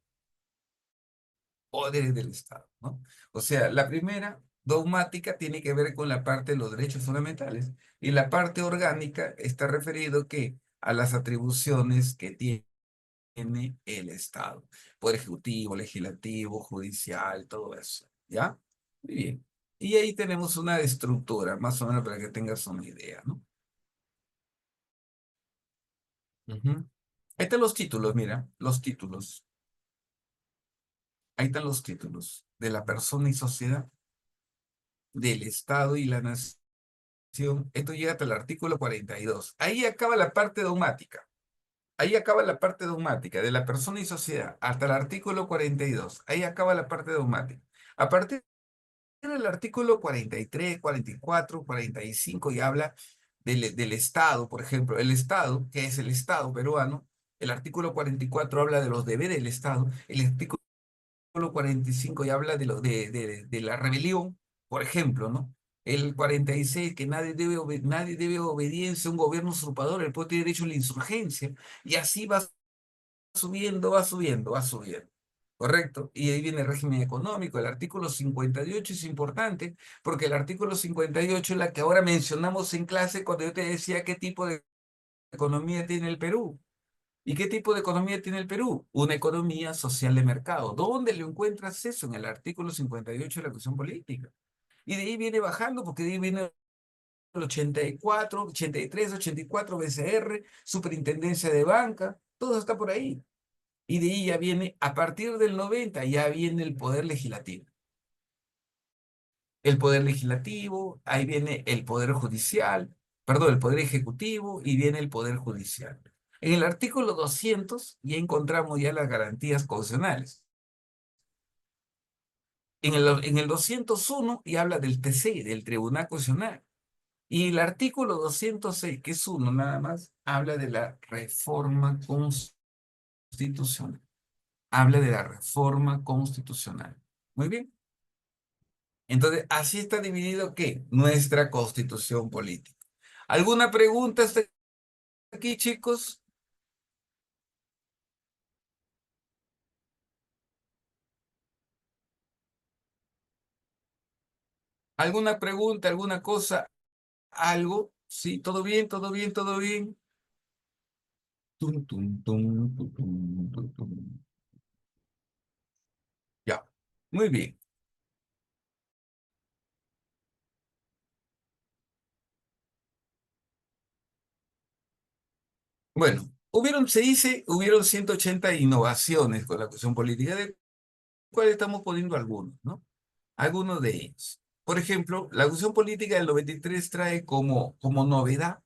poderes del Estado, ¿no? O sea, la primera, dogmática, tiene que ver con la parte de los derechos fundamentales, y la parte orgánica está referido que a las atribuciones que tiene el Estado, poder ejecutivo, legislativo, judicial, todo eso, ¿ya? Muy bien. Y ahí tenemos una estructura, más o menos para que tengas una idea, ¿no? Ujú. Ahí están los títulos, mira, los títulos. Ahí están los títulos de la persona y sociedad, del Estado y la nación. Esto llega hasta el artículo 42. Ahí acaba la parte dogmática. Ahí acaba la parte dogmática de la persona y sociedad, hasta el artículo 42. Ahí acaba la parte dogmática. A partir del artículo 43, 44, 45 y habla del Estado, por ejemplo. El Estado, que es el Estado peruano, el artículo 44 habla de los deberes del Estado. El artículo 45 ya habla de la rebelión, por ejemplo, ¿no? El 46, que nadie debe obediencia a un gobierno usurpador, el pueblo tiene derecho a la insurgencia, y así va subiendo, va subiendo, va subiendo. ¿Correcto? Y ahí viene el régimen económico. El artículo 58 es importante porque el artículo 58 es la que ahora mencionamos en clase cuando yo te decía qué tipo de economía tiene el Perú. ¿Y qué tipo de economía tiene el Perú? Una economía social de mercado. ¿Dónde lo encuentras eso? En el artículo 58 de la Constitución Política. Y de ahí viene bajando porque de ahí viene el 84, 83, 84 BCR, Superintendencia de Banca, todo está por ahí. Y de ahí ya viene, a partir del 90, ya viene el poder legislativo. El poder legislativo, ahí viene el poder judicial, perdón, el poder ejecutivo y viene el poder judicial. En el artículo 200 ya encontramos ya las garantías constitucionales. En el 201 y habla del TC, del Tribunal Constitucional. Y el artículo 206, que es uno nada más, habla de la reforma constitucional. Habla de la reforma constitucional. Muy bien. Entonces, así está dividido ¿qué? Nuestra constitución política. ¿Alguna pregunta hasta aquí, chicos? ¿Alguna pregunta, alguna cosa, algo? Sí, todo bien, todo bien, todo bien. Tum, tum, tum, tum, tum, tum, tum. Ya, muy bien. Bueno, se dice, hubieron 180 innovaciones con la cuestión política, de cuales estamos poniendo algunos, ¿no? Algunos de ellos. Por ejemplo, la cuestión política del 93 trae como novedad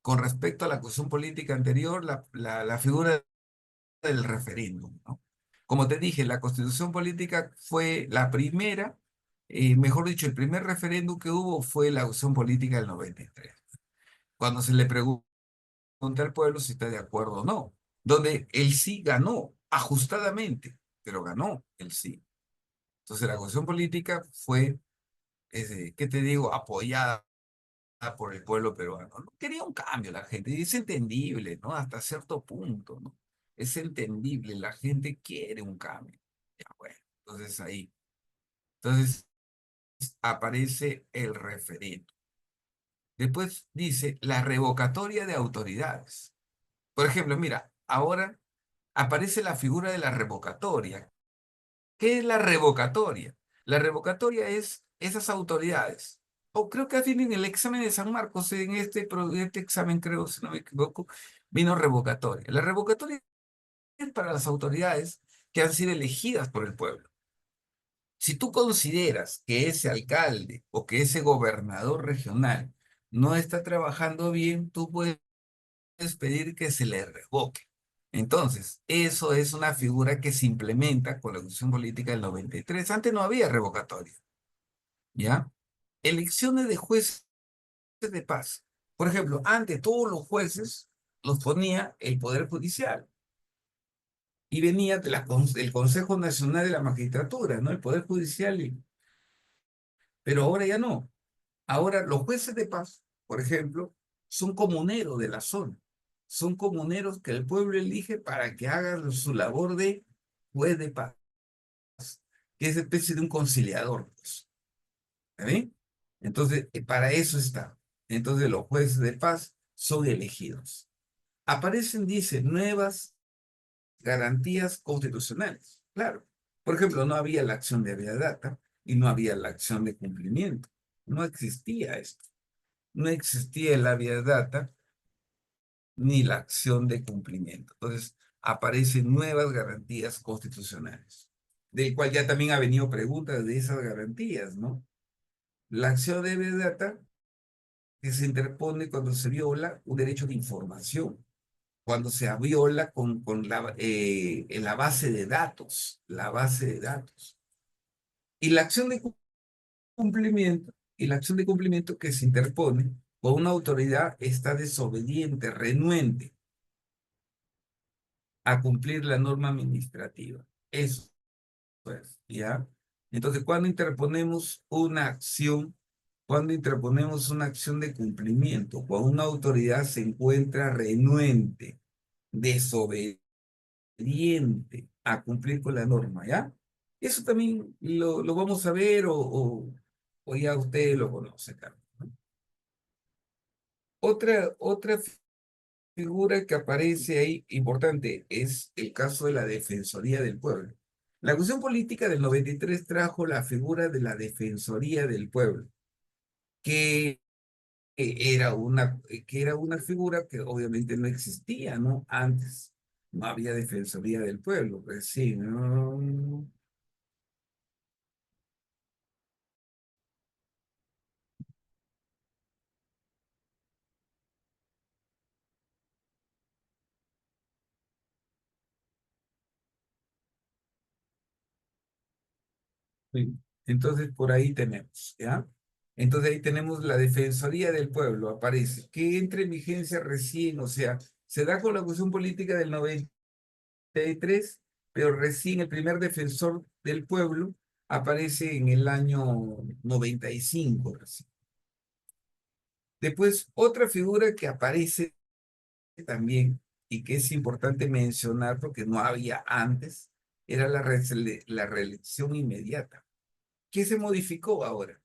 con respecto a la cuestión política anterior, la figura del referéndum, ¿no? Como te dije, la constitución política fue la primera, mejor dicho, el primer referéndum que hubo fue la cuestión política del 93, cuando se le pregunta al pueblo si está de acuerdo o no, donde el sí ganó ajustadamente, pero ganó el sí. Entonces la cuestión política fue, ¿qué te digo?, apoyada por el pueblo peruano, ¿no? Quería un cambio la gente, y es entendible, ¿no? Hasta cierto punto, ¿no? Es entendible, la gente quiere un cambio. Ya, bueno, entonces ahí. Entonces aparece el referendo. Después dice la revocatoria de autoridades. Por ejemplo, mira, ahora aparece la figura de la revocatoria. ¿Qué es la revocatoria? La revocatoria es esas autoridades. O creo que así en el examen de San Marcos, en este examen, creo, si no me equivoco, vino revocatoria. La revocatoria es para las autoridades que han sido elegidas por el pueblo. Si tú consideras que ese alcalde o que ese gobernador regional no está trabajando bien, tú puedes pedir que se le revoque. Entonces, eso es una figura que se implementa con la Constitución Política del 93. Antes no había revocatoria, ¿ya? Elecciones de jueces de paz. Por ejemplo, antes todos los jueces los ponía el Poder Judicial y venía de el Consejo Nacional de la Magistratura, ¿no? El Poder Judicial, pero ahora ya no. Ahora los jueces de paz, por ejemplo, son comuneros de la zona. Son comuneros que el pueblo elige para que hagan su labor de juez de paz, que es especie de un conciliador, pues. ¿Está bien? Entonces, para eso está. Entonces, los jueces de paz son elegidos. Aparecen, dice, nuevas garantías constitucionales. Claro. Por ejemplo, no había la acción de habeas data y no había la acción de cumplimiento. No existía esto. No existía el habeas data ni la acción de cumplimiento. Entonces, aparecen nuevas garantías constitucionales, del cual ya también ha venido preguntas de esas garantías, ¿no? La acción de habeas data que se interpone cuando se viola un derecho de información, cuando se viola con la base de datos, la base de datos. Y la acción de cumplimiento, y la acción de cumplimiento que se interpone con una autoridad está desobediente, renuente a cumplir la norma administrativa. Eso es, ¿ya? Entonces, cuando interponemos una acción de cumplimiento, cuando una autoridad se encuentra renuente, desobediente a cumplir con la norma, ¿ya? Eso también lo vamos a ver o ya usted lo conoce, Carlos. Otra figura que aparece ahí importante es el caso de la Defensoría del Pueblo. La Constitución Política del 93 trajo la figura de la Defensoría del Pueblo, que que era una figura que obviamente no existía, ¿no? Antes no había Defensoría del Pueblo, pues sí, ¿no? Sí. Entonces, por ahí tenemos, ¿ya? Entonces, ahí tenemos la Defensoría del Pueblo, aparece, que entra en vigencia recién, o sea, se da con la Constitución Política del 93, pero recién el primer defensor del pueblo aparece en el año 95, recién. Después, otra figura que aparece también y que es importante mencionar porque no había antes, era la reelección inmediata. ¿Qué se modificó ahora?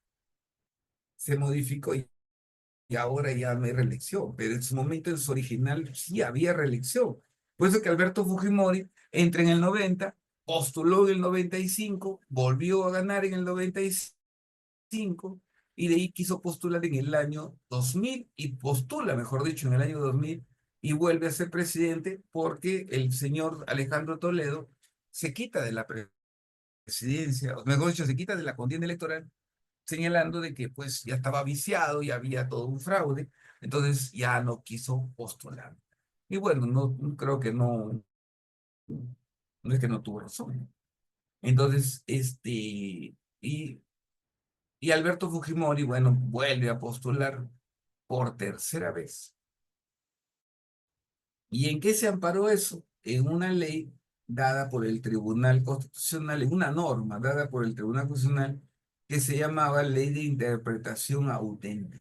Se modificó y ahora ya no hay reelección, pero en su momento, en su original, sí había reelección. Por eso que Alberto Fujimori entra en el 90, postuló en el 95, volvió a ganar en el 95 y de ahí quiso postular en el año 2000 y postula, mejor dicho, en el año 2000 y vuelve a ser presidente porque el señor Alejandro Toledo se quita de la presidencia, o mejor dicho, se quita de la contienda electoral señalando de que pues ya estaba viciado y había todo un fraude, entonces ya no quiso postular. Y bueno, creo que no es que no tuvo razón. Entonces, y Alberto Fujimori, bueno, vuelve a postular por tercera vez. ¿Y en qué se amparó eso? En una ley dada por el Tribunal Constitucional, en una norma dada por el Tribunal Constitucional que se llamaba Ley de Interpretación Auténtica.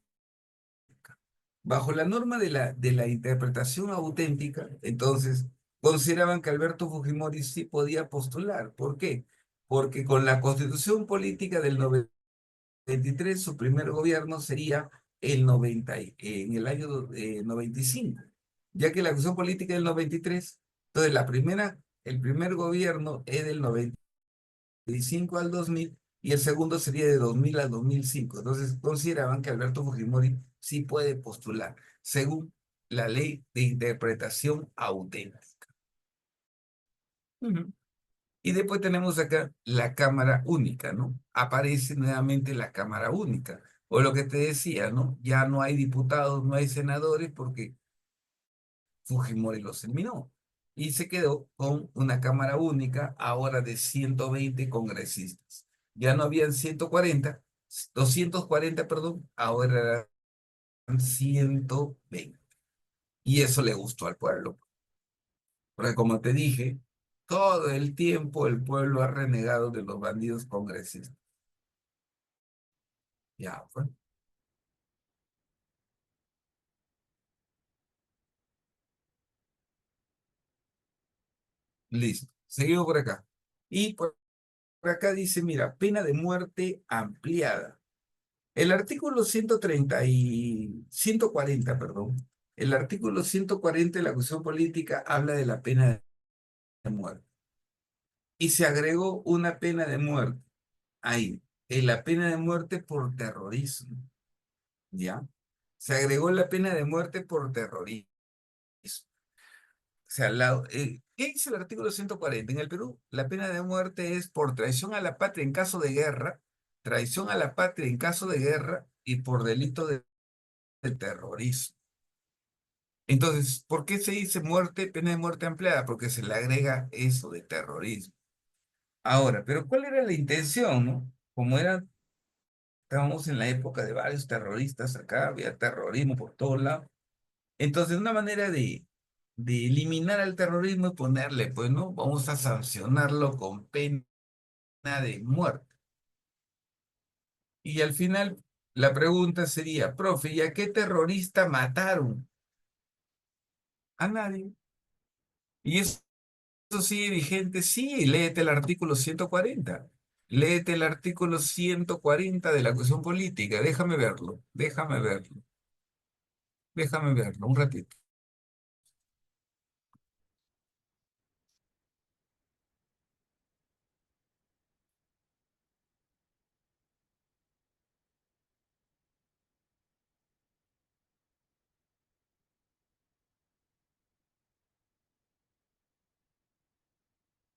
Bajo la norma de la interpretación auténtica, entonces consideraban que Alberto Fujimori sí podía postular. ¿Por qué? Porque con la constitución política del 93, su primer gobierno sería en el año 95, ya que la constitución política del 93, entonces el primer gobierno es del 95 al 2000 y el segundo sería de 2000 al 2005. Entonces consideraban que Alberto Fujimori sí puede postular, según la ley de interpretación auténtica. Ujú. Y después tenemos acá la Cámara Única, ¿no? Aparece nuevamente la Cámara Única. O lo que te decía, ¿no? Ya no hay diputados, no hay senadores porque Fujimori los eliminó. Y se quedó con una Cámara Única ahora de 120 congresistas. Ya no habían 140, 240, perdón, ahora 120. Y eso le gustó al pueblo. Porque como te dije, todo el tiempo el pueblo ha renegado de los bandidos congresistas. Ya, pues, listo. Seguimos por acá. Y por acá dice, mira, pena de muerte ampliada. El artículo 140, perdón. El artículo 140 de la Constitución Política habla de la pena de muerte. Y se agregó una pena de muerte ahí, la pena de muerte por terrorismo, ¿ya? Se agregó la pena de muerte por terrorismo. O sea, ¿qué dice el artículo 140? En el Perú, la pena de muerte es por traición a la patria en caso de guerra, traición a la patria en caso de guerra y por delito de terrorismo. Entonces, ¿por qué se dice muerte, pena de muerte ampliada? Porque se le agrega eso de terrorismo. Ahora, pero ¿cuál era la intención, no? Como estábamos en la época de varios terroristas acá, había terrorismo por todos lados. Entonces, una manera de eliminar al terrorismo es ponerle, pues, ¿no? Vamos a sancionarlo con pena de muerte. Y al final, la pregunta sería, profe, ¿y a qué terrorista mataron? A nadie. Y eso sigue vigente, sí, léete el artículo 140. Léete el artículo 140 de la Constitución Política. Déjame verlo, un ratito.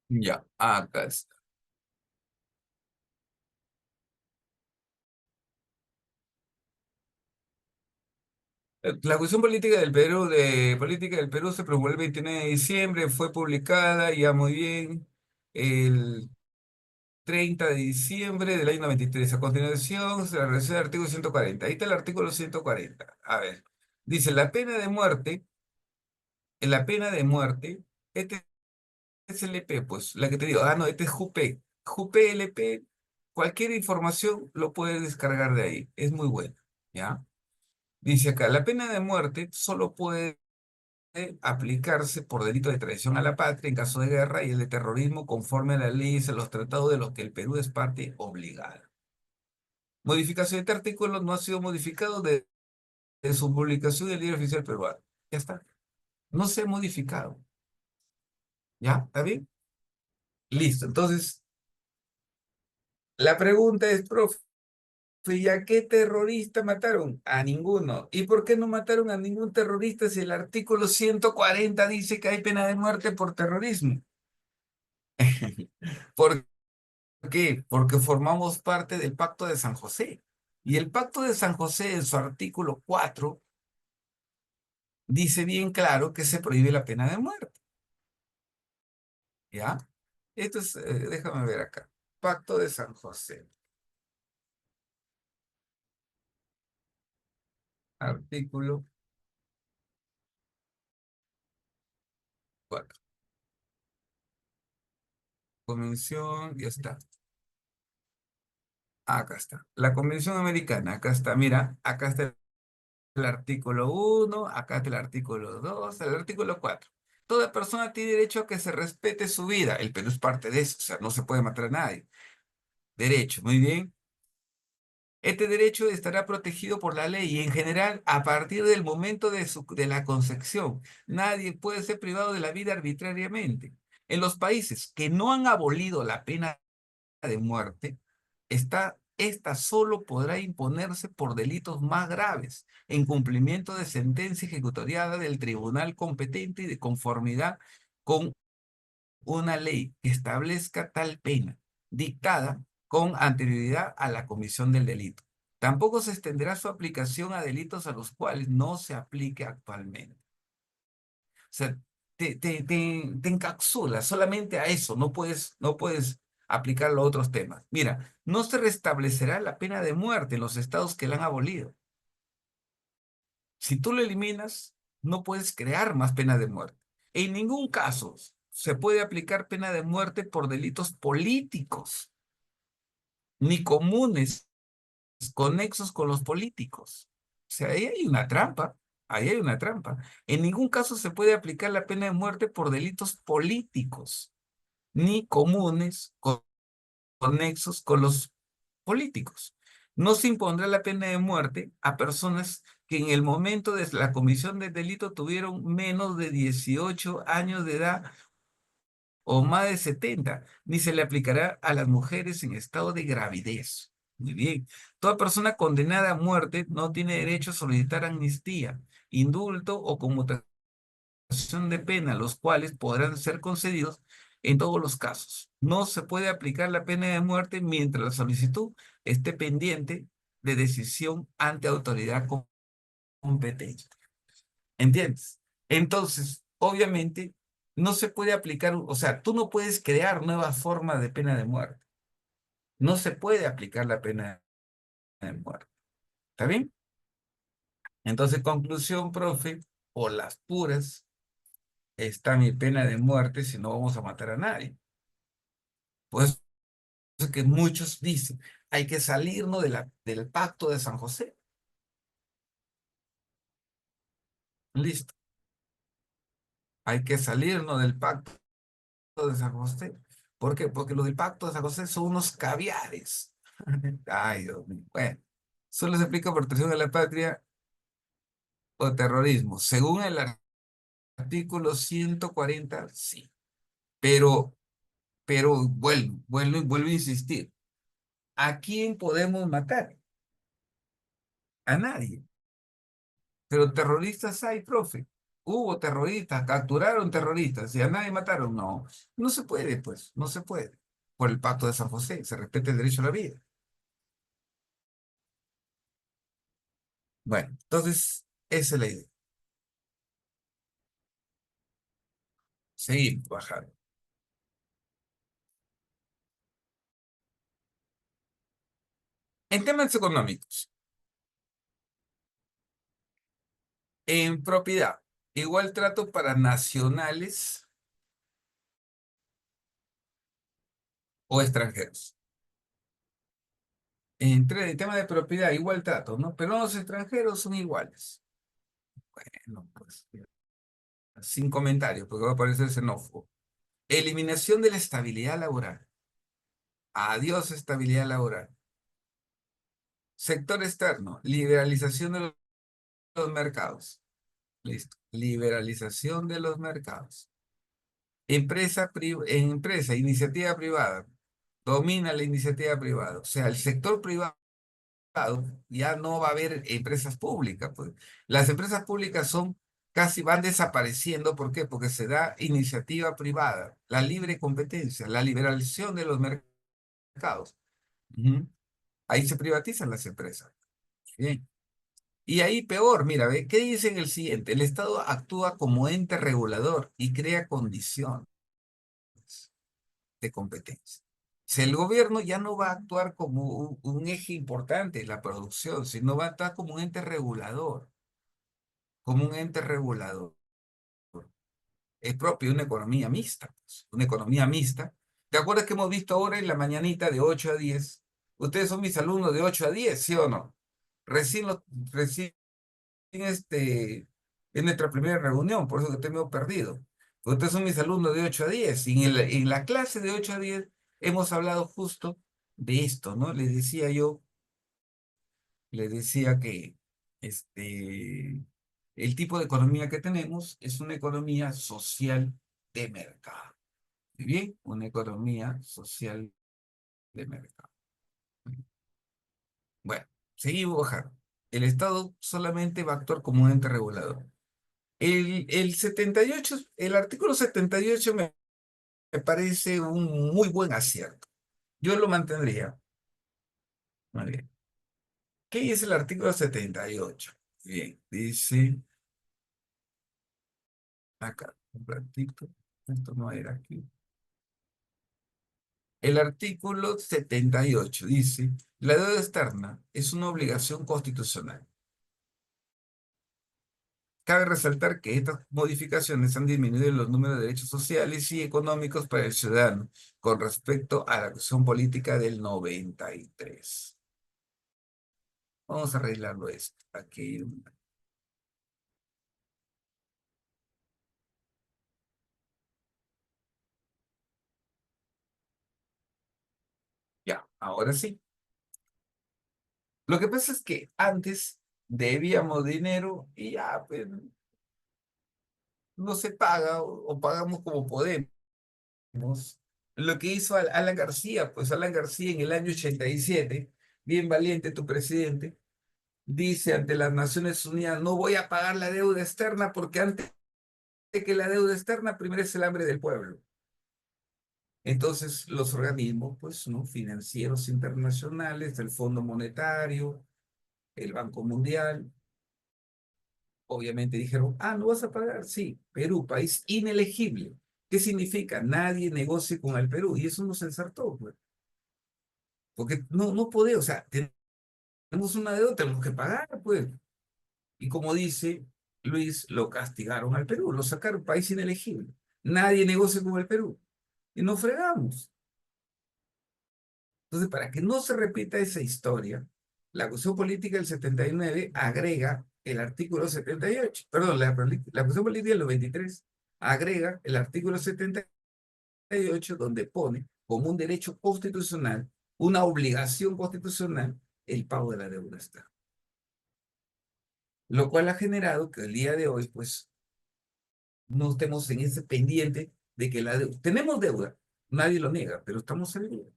Ya, acá está. La Constitución Política del Perú se promulgó el 29 de diciembre, fue publicada ya muy bien el 30 de diciembre del año 93. A continuación, se realiza el artículo 140. Ahí está el artículo 140. A ver, dice, la pena de muerte, este es LP, pues, la que te digo, no, este es JUPE. JUPE LP, cualquier información lo puedes descargar de ahí, es muy bueno, ¿ya? Dice acá, la pena de muerte solo puede aplicarse por delito de traición a la patria en caso de guerra y el de terrorismo conforme a las leyes y a los tratados de los que el Perú es parte obligada. Modificación de este artículo no ha sido modificado de su publicación en el Diario Oficial Peruano. Ya está. No se ha modificado. ¿Ya? ¿Está bien? Listo. Entonces, la pregunta es, profe, ¿y a qué terrorista mataron? A ninguno. ¿Y por qué no mataron a ningún terrorista si el artículo 140 dice que hay pena de muerte por terrorismo? ¿Por qué? Porque formamos parte del Pacto de San José. Y el Pacto de San José, en su artículo 4, dice bien claro que se prohíbe la pena de muerte. ¿Ya? Esto es, déjame ver acá. Pacto de San José. Artículo 4. Convención, ya está. Acá está. La Convención Americana, acá está. Mira, acá está el artículo 1, acá está el artículo 2, el artículo 4. Toda persona tiene derecho a que se respete su vida. El Perú es parte de eso, o sea, no se puede matar a nadie. Derecho, muy bien. Este derecho estará protegido por la ley y en general a partir del momento de la concepción. Nadie puede ser privado de la vida arbitrariamente. En los países que no han abolido la pena de muerte, esta solo podrá imponerse por delitos más graves, en cumplimiento de sentencia ejecutoriada del tribunal competente y de conformidad con una ley que establezca tal pena, dictada con anterioridad a la comisión del delito. Tampoco se extenderá su aplicación a delitos a los cuales no se aplique actualmente. O sea, te encapsula solamente a eso, no puedes aplicarlo a otros temas. Mira, no se restablecerá la pena de muerte en los estados que la han abolido. Si tú lo eliminas, no puedes crear más pena de muerte. En ningún caso se puede aplicar pena de muerte por delitos políticos, ni comunes, conexos con los políticos. O sea, ahí hay una trampa, ahí hay una trampa. En ningún caso se puede aplicar la pena de muerte por delitos políticos, ni comunes, conexos con los políticos. No se impondrá la pena de muerte a personas que en el momento de la comisión del delito tuvieron menos de 18 años de edad o más de 70, ni se le aplicará a las mujeres en estado de gravidez. Muy bien. Toda persona condenada a muerte no tiene derecho a solicitar amnistía, indulto o conmutación de pena, los cuales podrán ser concedidos en todos los casos. No se puede aplicar la pena de muerte mientras la solicitud esté pendiente de decisión ante autoridad competente. ¿Entiendes? Entonces, obviamente, no se puede aplicar, o sea, tú no puedes crear nuevas formas de pena de muerte. No se puede aplicar la pena de muerte. ¿Está bien? Entonces, conclusión, profe, por las puras, está mi pena de muerte si no vamos a matar a nadie. Pues es que muchos dicen, hay que salirnos del pacto de San José. Listo. Hay que salirnos del pacto de San José. ¿Por qué? Porque los del pacto de San José son unos caviares. Ay, Dios mío. Bueno, solo se aplica por traición a la patria o terrorismo. Según el artículo 140, sí. Pero, pero vuelvo a insistir. ¿A quién podemos matar? A nadie. Pero terroristas hay, profe. Hubo terroristas, capturaron terroristas y a nadie mataron. No, no se puede, pues, no se puede. Por el pacto de San José, se respeta el derecho a la vida. Bueno, entonces, esa es la idea. Seguimos bajando. En temas económicos, en propiedad, igual trato para nacionales o extranjeros. En tema de propiedad, igual trato, ¿no? Pero los extranjeros son iguales. Bueno, pues, sin comentarios, porque va a parecer xenófobo. Eliminación de la estabilidad laboral. Adiós, estabilidad laboral. Sector externo, liberalización de los mercados. Listo. Liberalización de los mercados. Empresa, iniciativa privada. Domina la iniciativa privada. O sea, el sector privado ya no va a haber empresas públicas, pues. Las empresas públicas casi van desapareciendo. ¿Por qué? Porque se da iniciativa privada, la libre competencia, la liberalización de los mercados. Ujú. Ahí se privatizan las empresas. Bien. Y ahí peor, mira, ve, ¿qué dice en el siguiente? El Estado actúa como ente regulador y crea condiciones de competencia. Si el gobierno ya no va a actuar como un eje importante en la producción, sino va a actuar como un ente regulador, como un ente regulador. Es propio de una economía mixta, pues, una economía mixta. ¿Te acuerdas que hemos visto ahora en la mañanita de 8 a 10? Ustedes son mis alumnos de 8 a 10, ¿sí o no? Recién en nuestra primera reunión, por eso que estoy medio perdido. Ustedes son mis alumnos de 8 a 10 y en la clase de 8 a 10 hemos hablado justo de esto, ¿no? Les decía que el tipo de economía que tenemos es una economía social de mercado. ¿Muy bien? Una economía social de mercado. Bueno, seguimos bajando. El Estado solamente va a actuar como un ente regulador. El 78, el artículo 78 me parece un muy buen acierto. Yo lo mantendría. Muy bien. ¿Qué dice el artículo 78? Bien, dice acá, un ratito, esto no era aquí. El artículo 78 dice, la deuda externa es una obligación constitucional. cabe resaltar que estas modificaciones han disminuido los números de derechos sociales y económicos para el ciudadano con respecto a la Constitución política del 93. Vamos a arreglarlo esto. Aquí, ya, ahora sí. Lo que pasa es que antes debíamos dinero y ya, pues, no se paga o pagamos como podemos. Lo que hizo Alan García, pues Alan García en el año 87, bien valiente tu presidente, dice ante las Naciones Unidas, no voy a pagar la deuda externa porque antes de que la deuda externa, primero es el hambre del pueblo. Entonces, los organismos, pues, ¿no? Financieros internacionales, el Fondo Monetario, el Banco Mundial, obviamente dijeron, ah, ¿no vas a pagar? Sí, Perú, país inelegible. ¿Qué significa? Nadie negocie con el Perú. Y eso nos ensartó, pues. Porque no puede, o sea, tenemos una deuda, tenemos que pagar, pues. Y como dice Luis, lo castigaron al Perú, lo sacaron, país inelegible. Nadie negocia con el Perú. Y nos fregamos. Entonces, para que no se repita esa historia, la Constitución Política del 79 agrega el artículo 78, perdón, la Constitución Política del 93 agrega el artículo 78 donde pone como un derecho constitucional, una obligación constitucional, el pago de la deuda externa. Lo cual ha generado que el día de hoy, pues, no estemos en ese pendiente de que la deuda, tenemos deuda, nadie lo niega, pero estamos en deuda.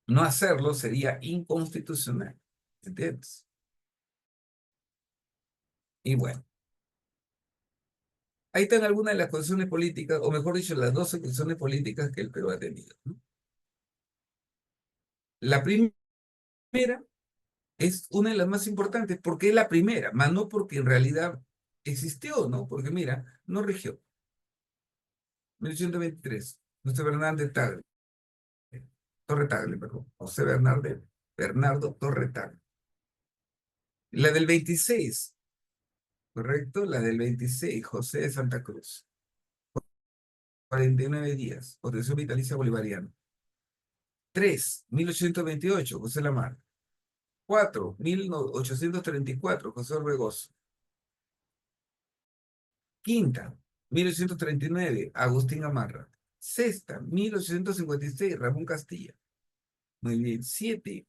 No hacerlo sería inconstitucional, ¿entiendes? Y bueno, ahí están algunas de las condiciones políticas, o mejor dicho, las 12 condiciones políticas que el Perú ha tenido, ¿no? La primera es una de las más importantes, porque es la primera, más no porque en realidad existió, ¿no? Porque mira, no rigió. 1823, José Bernardo Tagle, Torre Tagle, perdón, José Bernardo Torre Tagle. La del 26, ¿correcto? La del 26, José de Santa Cruz. 49 días, protección vitalicia bolivariana. 3, 1828, José Lamarck. 4, 1834, José Orbegoso. Quinta, 1839, Agustín Gamarra. Sexta, 1856, Ramón Castilla. Muy bien. 7,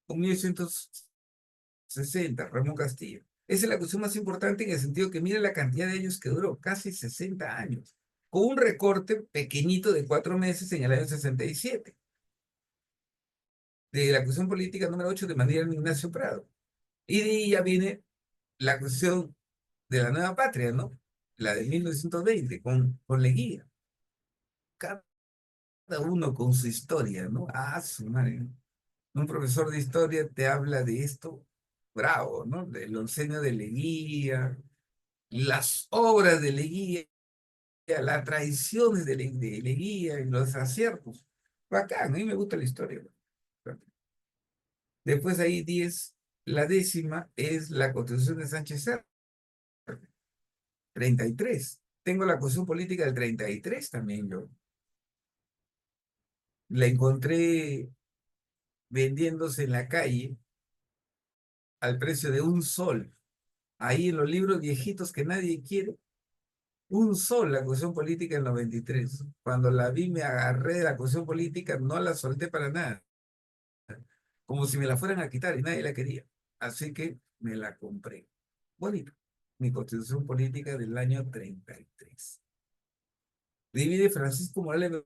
1960, Ramón Castilla. Esa es la cuestión más importante en el sentido que mira la cantidad de años que duró, casi 60 años, con un recorte pequeñito de 4 meses en el año 67, de la cuestión política número 8 de Manuel Ignacio Prado. Y de ahí ya viene la cuestión de la nueva patria, ¿no? La de 1920, con Leguía. Cada uno con su historia, ¿no? Ah, su madre. Un profesor de historia te habla de esto, bravo, ¿no? Del oncenio de Leguía, las obras de Leguía, las tradiciones de Leguía y los aciertos. Bacán, a mí me gusta la historia. Después ahí 10, la décima es la Constitución de Sánchez Cerro, 33. Tengo la Constitución Política del 33 también yo. La encontré vendiéndose en la calle al precio de un sol. Ahí en los libros viejitos que nadie quiere, un sol la Constitución Política del 93. Cuando la vi me agarré de la Constitución Política, no la solté para nada, como si me la fueran a quitar y nadie la quería. Así que me la compré. Bonito. Mi Constitución Política del año 33. Divide Francisco Morales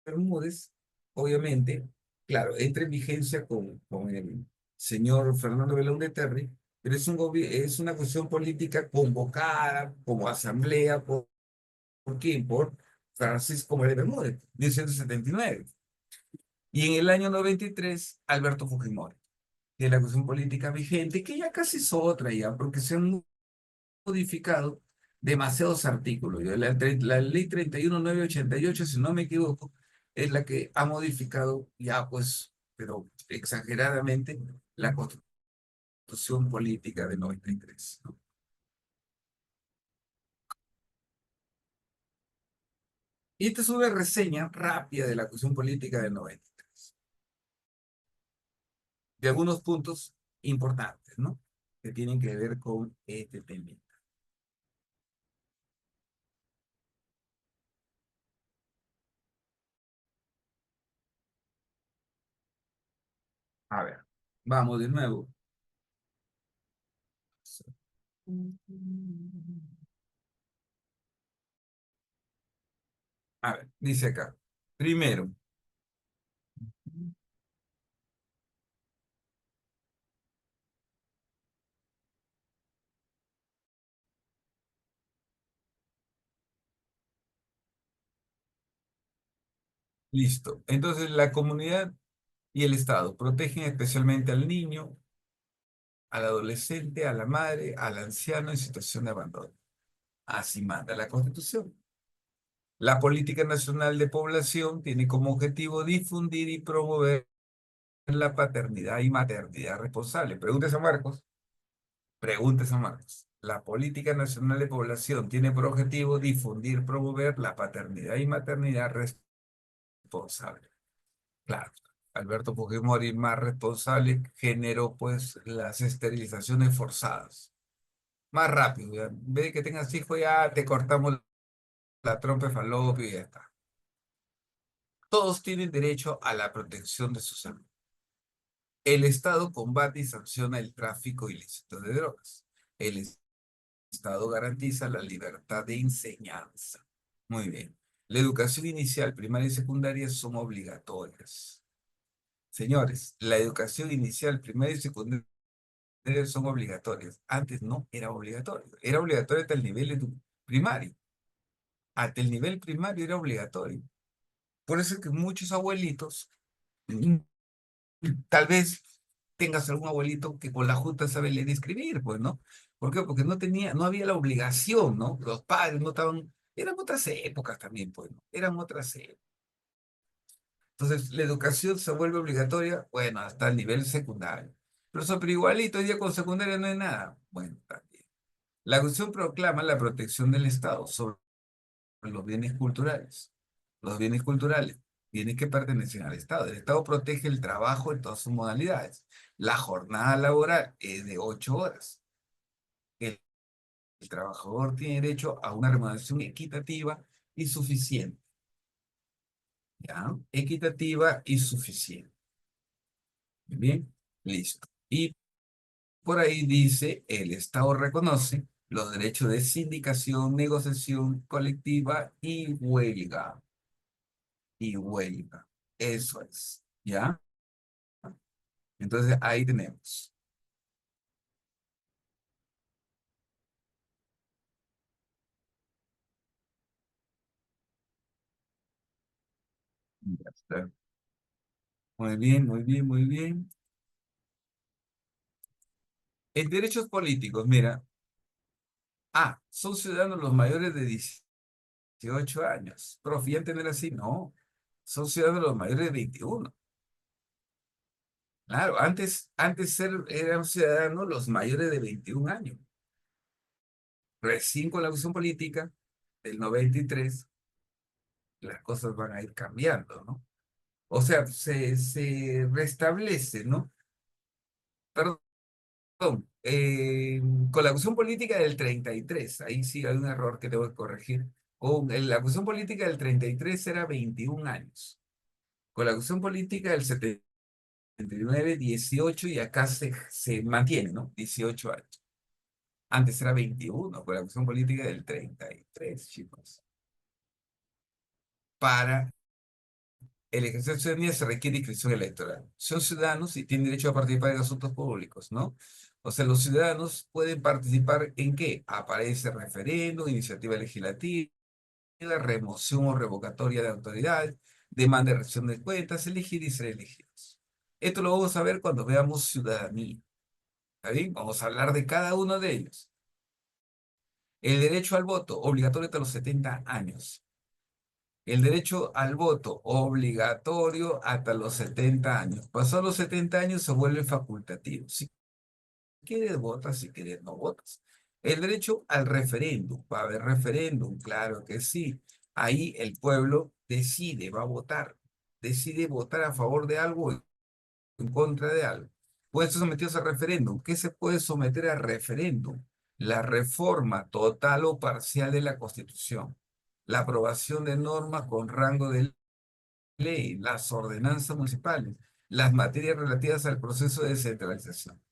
Bermúdez, obviamente, claro, entra en vigencia con el señor Fernando Belaúnde Terry, pero es una cuestión política convocada como asamblea ¿por quién? Por Francisco Morales Bermúdez, 1979. Y en el año 93, Alberto Fujimori, que es la cuestión política vigente, que ya casi es otra ya, porque se han modificado demasiados artículos. La ley 31988, si no me equivoco, es la que ha modificado ya, pues, pero exageradamente, la Constitución Constitución Política de 93, ¿no? Y esta es una reseña rápida de la Constitución Política del 93, de algunos puntos importantes, ¿no? Que tienen que ver con este tema. A ver, vamos de nuevo. A ver, dice acá. Primero, listo. Entonces, la comunidad y el Estado protegen especialmente al niño, al adolescente, a la madre, al anciano en situación de abandono. Así manda la Constitución. La política nacional de población tiene como objetivo difundir y promover la paternidad y maternidad responsable. Pregúntese a Marcos. Pregúntese a Marcos. La política nacional de población tiene por objetivo difundir, promover la paternidad y maternidad responsable. Claro. Alberto Fujimori, más responsable, generó pues las esterilizaciones forzadas. Más rápido, ya. En vez de que tengas hijos, ya te cortamos la trompa de falopio y ya está. Todos tienen derecho a la protección de su salud. El Estado combate y sanciona el tráfico ilícito de drogas. El Estado garantiza la libertad de enseñanza. Muy bien. La educación inicial, primaria y secundaria son obligatorias. Señores, la educación inicial, primaria y secundaria son obligatorias. Antes no era obligatorio. Era obligatorio hasta el nivel primario. Hasta el nivel primario era obligatorio. Por eso es que muchos abuelitos, mm, tal vez tengas algún abuelito que con la junta sabe leer y escribir, pues, ¿no? ¿Por qué? Porque no había la obligación, ¿no? Los padres no estaban, eran otras épocas también, pues, ¿no? Eran otras épocas. Entonces, la educación se vuelve obligatoria, bueno, hasta el nivel secundario. Pero igualito, hoy día con secundaria no hay nada. Bueno, también. La Constitución proclama la protección del Estado sobre los bienes culturales. Los bienes culturales, bienes que pertenecen al Estado. El Estado protege el trabajo en todas sus modalidades. La jornada laboral es de 8 horas. El, el trabajador tiene derecho a una remuneración equitativa y suficiente. ¿Ya? Equitativa y suficiente. Bien, listo. Y por ahí dice, el Estado reconoce los derechos de sindicación, negociación colectiva y huelga. Y huelga. Eso es. ¿Ya? Entonces ahí tenemos. Ya está. Muy bien, muy bien, muy bien. En derechos políticos, mira. Son ciudadanos los mayores de 18 años. Profe, ¿ya entender así? No. Son ciudadanos los mayores de 21. Claro, eran ciudadanos los mayores de 21 años. Recién con la Constitución Política del 93, las cosas van a ir cambiando, ¿no? O sea, se restablece, ¿no? Perdón, con la Constitución Política del 33, ahí sí hay un error que tengo que corregir. La Constitución Política del 33 era 21 años. Con la Constitución Política del 79, 18 y acá se mantiene, ¿no? 18 años. Antes era 21 con la Constitución Política del 33, chicos. Para el ejercicio de ciudadanía se requiere inscripción electoral. Son ciudadanos y tienen derecho a participar en asuntos públicos, ¿no? O sea, los ciudadanos pueden participar en qué? Aparece referéndum, iniciativa legislativa, remoción o revocatoria de autoridades, demanda de rendición de cuentas, elegir y ser elegidos. Esto lo vamos a ver cuando veamos ciudadanía. ¿Está bien? Vamos a hablar de cada uno de ellos. El derecho al voto, obligatorio hasta los 70 años. El derecho al voto, obligatorio hasta los 70 años. Pasó los 70 años, se vuelve facultativo. Sí, quieres votas, si quieres no votas. El derecho al referéndum, va a haber referéndum, claro que sí. Ahí el pueblo decide, va a votar, decide votar a favor de algo o en contra de algo. Puede ser sometidos a referéndum. ¿Qué se puede someter a referéndum? La reforma total o parcial de la Constitución, la aprobación de normas con rango de ley, las ordenanzas municipales, las materias relativas al proceso de descentralización.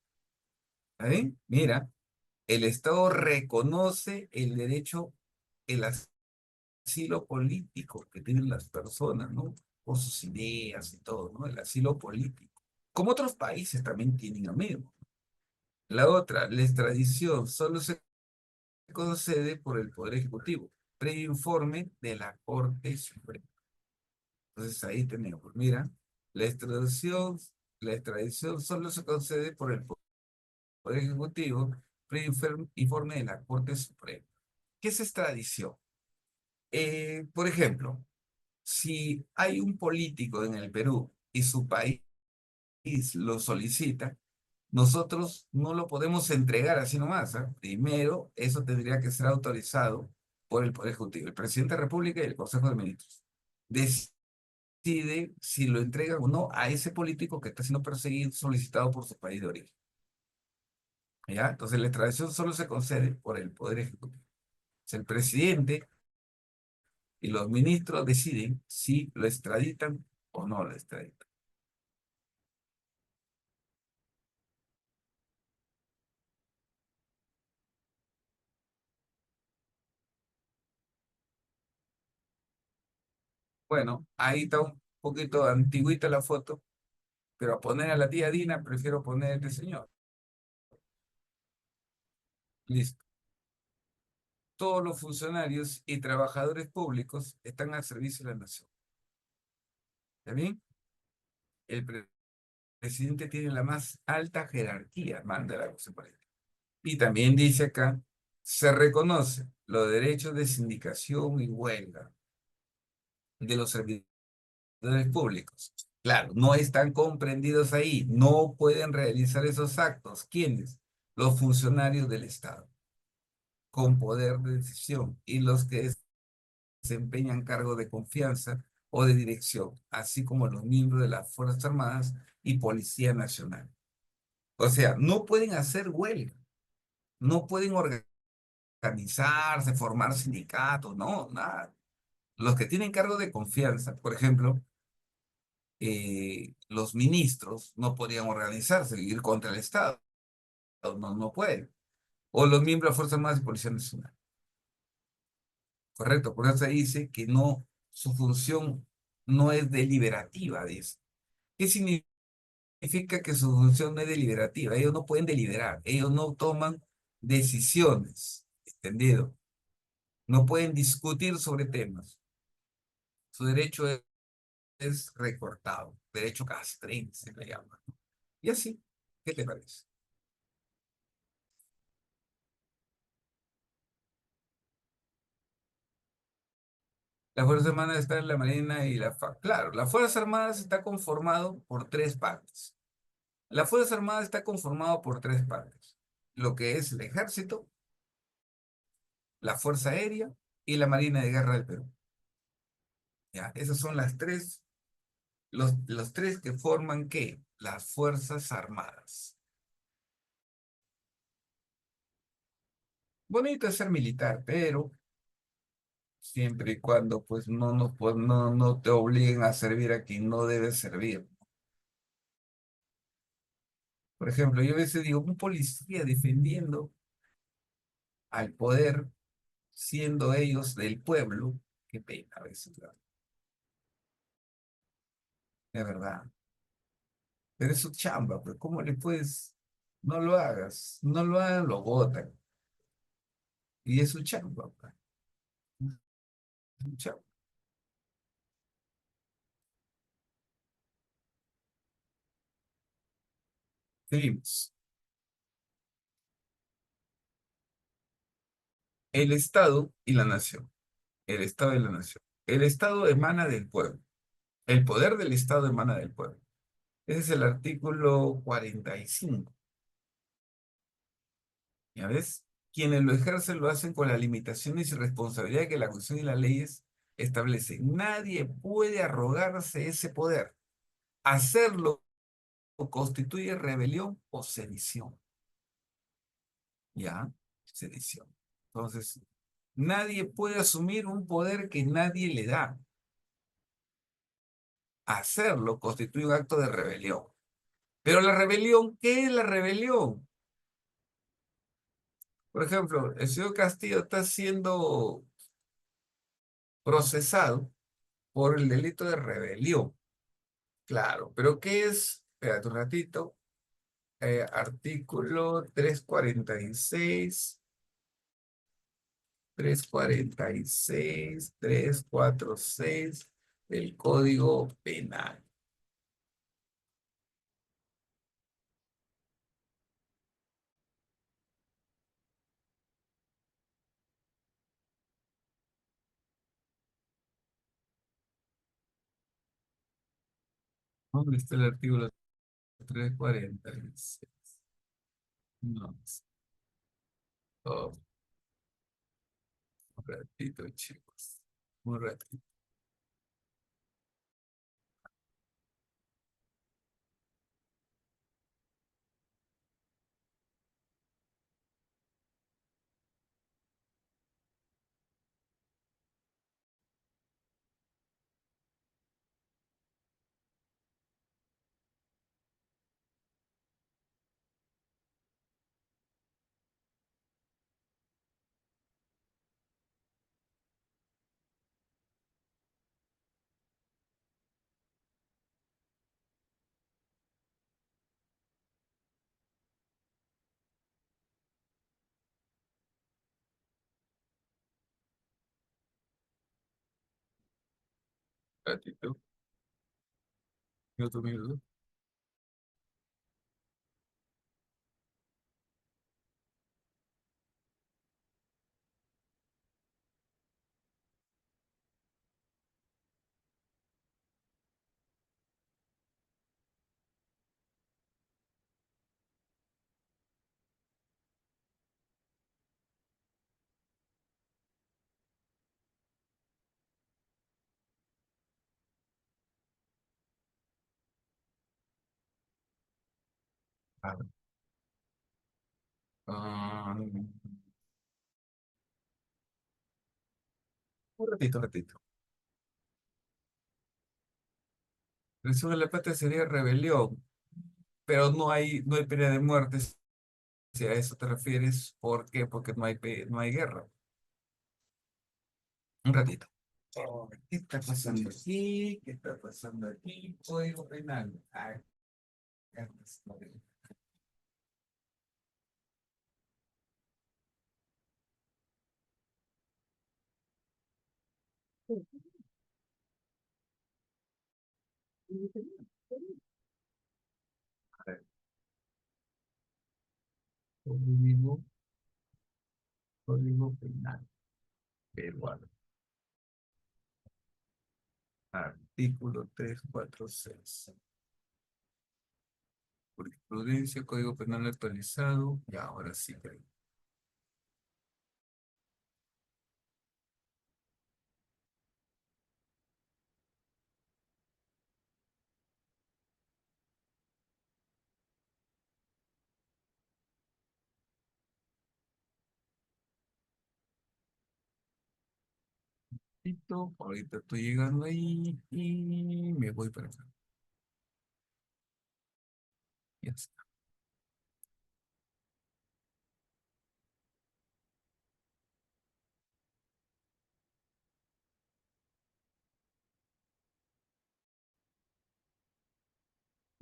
¿Ahí? Mira, el Estado reconoce el derecho, el asilo político que tienen las personas, ¿no? Por sus ideas y todo, ¿no? El asilo político. Como otros países también tienen lo mismo. La otra, la extradición, solo se concede por el Poder Ejecutivo, previo informe de la Corte Suprema. Entonces ahí tenemos, mira, la extradición, la extradición solo se concede por el Poder Ejecutivo, previo informe de la Corte Suprema. ¿Qué es extradición? Por ejemplo, si hay un político en el Perú y su país lo solicita, nosotros no lo podemos entregar así nomás, ¿ah? Primero, eso tendría que ser autorizado por el Poder Ejecutivo, el Presidente de la República y el Consejo de Ministros. Decide si lo entregan o no a ese político que está siendo perseguido, solicitado por su país de origen. ¿Ya? Entonces, la extradición solo se concede por el Poder Ejecutivo. Es el presidente y los ministros deciden si lo extraditan o no lo extraditan. Bueno, ahí está un poquito antiguita la foto, pero a poner a la tía Dina prefiero poner a este señor. Listo. Todos los funcionarios y trabajadores públicos están al servicio de la nación. ¿Está bien? El presidente tiene la más alta jerarquía, manda la cosa por ahí. Y también dice acá, se reconoce los derechos de sindicación y huelga de los servidores públicos. Claro, no están comprendidos ahí, no pueden realizar esos actos. ¿Quiénes? Los funcionarios del Estado, con poder de decisión, y los que desempeñan cargos de confianza o de dirección, así como los miembros de las Fuerzas Armadas y Policía Nacional. O sea, no pueden hacer huelga, no pueden organizarse, formar sindicatos, no, nada. Los que tienen cargo de confianza, por ejemplo, los ministros no podrían organizarse, ir contra el Estado, no, no pueden. O los miembros de las Fuerzas Armadas y Policía Nacional. Correcto, por eso se dice que no, su función no es deliberativa, dice. ¿Qué significa que su función no es deliberativa? Ellos no pueden deliberar, ellos no toman decisiones, ¿entendido? No pueden discutir sobre temas. Su derecho es recortado, derecho castrense se le llama. Y así, ¿qué te parece? Las Fuerzas Armadas están en la Marina y la FARC. Claro, las Fuerzas Armadas está conformado por tres partes. La Fuerza Armada está conformado por tres partes. Lo que es el Ejército, la Fuerza Aérea y la Marina de Guerra del Perú. Ya, esas son las tres, los tres que forman ¿qué? Las Fuerzas Armadas. Bonito es ser militar, pero siempre y cuando pues no te obliguen a servir a quien no debe servir. Por ejemplo, yo a veces digo, un policía defendiendo al poder, siendo ellos del pueblo, qué pena a veces, ¿verdad? De verdad. Pero es su chamba, pero ¿cómo le puedes? No lo hagas, no lo hagan, lo botan. Y es su chamba, pues, es su chamba. Seguimos. El Estado y la nación. El Estado y la nación. El Estado emana del pueblo. El poder del Estado emana del pueblo. Ese es el artículo 45. ¿Ya ves? Quienes lo ejercen lo hacen con las limitaciones y responsabilidad que la Constitución y las leyes establecen. Nadie puede arrogarse ese poder. Hacerlo constituye rebelión o sedición. ¿Ya? Sedición. Entonces, nadie puede asumir un poder que nadie le da. Hacerlo constituye un acto de rebelión. Pero la rebelión, ¿qué es la rebelión? Por ejemplo, el señor Castillo está siendo procesado por el delito de rebelión. Claro, pero ¿qué es? Espérate un ratito. Artículo 346, 346 del Código Penal. ¿Dónde está el artículo 346? No, oh, un ratito, chicos. Un ratito. Un ratito. Minuto, minuto. Ah, un ratito, un ratito. Resumen de la patria sería rebelión, pero no hay pena de muerte, si a eso te refieres. ¿Por qué? Porque no hay guerra. Un ratito. Oh, ¿qué está pasando aquí? ¿Qué está pasando aquí? Código penal. Ay, ya está bien. A ver, Código, código penal peruano. Artículo 346. Jurisprudencia, Código Penal actualizado. Y ahora sí, creo. Listo, ahorita estoy llegando ahí y me voy para acá. Ya está.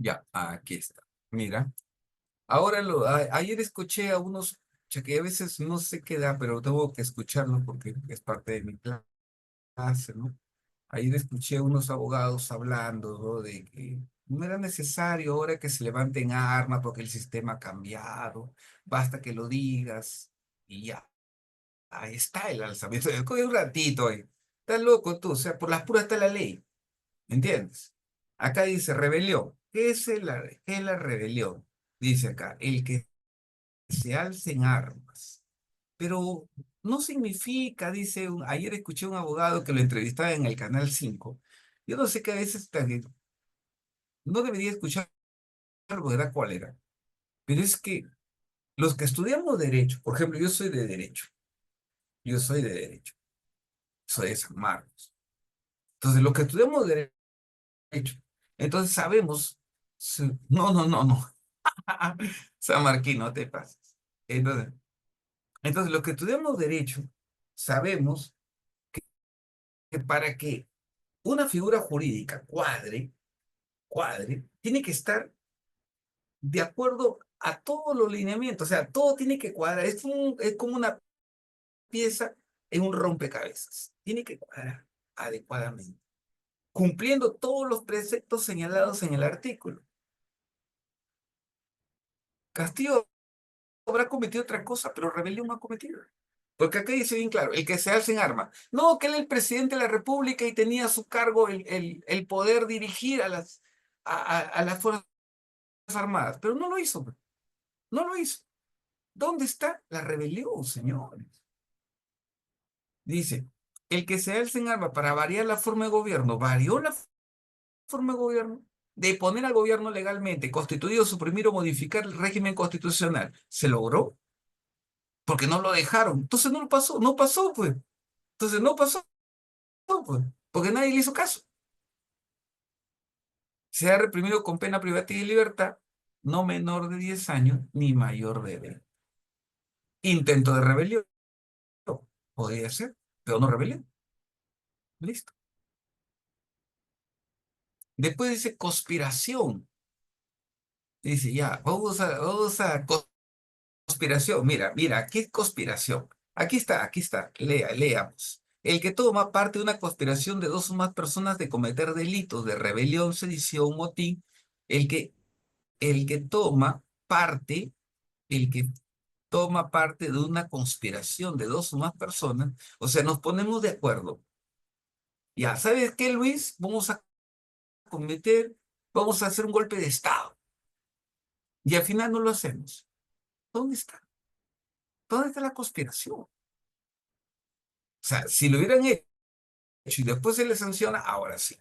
Ya, aquí está. Mira, ahora ayer escuché a unos, que a veces no sé qué da, pero tengo que escucharlo porque es parte de mi clase, ¿no? Ayer escuché a unos abogados hablando, ¿no? De que no era necesario ahora que se levanten armas porque el sistema ha cambiado, basta que lo digas y ya. Ahí está el alzamiento. Coge un ratito ahí. Estás loco tú, o sea, por las puras está la ley, ¿me entiendes? Acá dice rebelión. ¿Qué es la rebelión? Dice acá, el que se alcen armas. Pero no significa, dice, ayer escuché a un abogado que lo entrevistaba en el Canal 5. Yo no sé que a veces no debería escuchar algo de cuál era, pero es que los que estudiamos derecho, por ejemplo, yo soy de derecho, soy de San Marcos. Entonces, los que estudiamos derecho, entonces sabemos, no, no, no, no, San Marquín, no te pases. Entonces, los que estudiamos derecho, sabemos que para que una figura jurídica cuadre, tiene que estar de acuerdo a todos los lineamientos, o sea, todo tiene que cuadrar, es como una pieza en un rompecabezas, tiene que cuadrar adecuadamente, cumpliendo todos los preceptos señalados en el artículo. Castillo habrá cometido otra cosa, pero rebelión no ha cometido. Porque acá dice bien claro, el que se alce en armas. No, que él era el presidente de la República y tenía a su cargo el poder dirigir a las Fuerzas Armadas, pero no lo hizo, pues. No lo hizo. ¿Dónde está la rebelión, señores? Dice, el que se alce en armas para variar la forma de gobierno, varió la forma de gobierno, de poner al gobierno legalmente, constituido, suprimir o modificar el régimen constitucional. ¿Se logró? Porque no lo dejaron. Entonces no lo pasó, no pasó, pues. Entonces no pasó, pues, porque nadie le hizo caso. Se ha reprimido con pena privativa y libertad, no menor de 10 años ni mayor de 20. Intento de rebelión, podría ser, pero no rebelión. Listo. Después dice conspiración. Dice, ya, vamos a conspiración. Mira, mira, ¿qué es conspiración? Aquí está, leamos. El que toma parte de una conspiración de dos o más personas de cometer delitos de rebelión, sedición, motín, el que, el que toma parte, el que toma parte de una conspiración de dos o más personas, o sea, nos ponemos de acuerdo. Ya, ¿sabes qué, Luis? Cometer, vamos a hacer un golpe de Estado. Y al final no lo hacemos. ¿Dónde está? ¿Dónde está la conspiración? O sea, si lo hubieran hecho y después se les sanciona, ahora sí.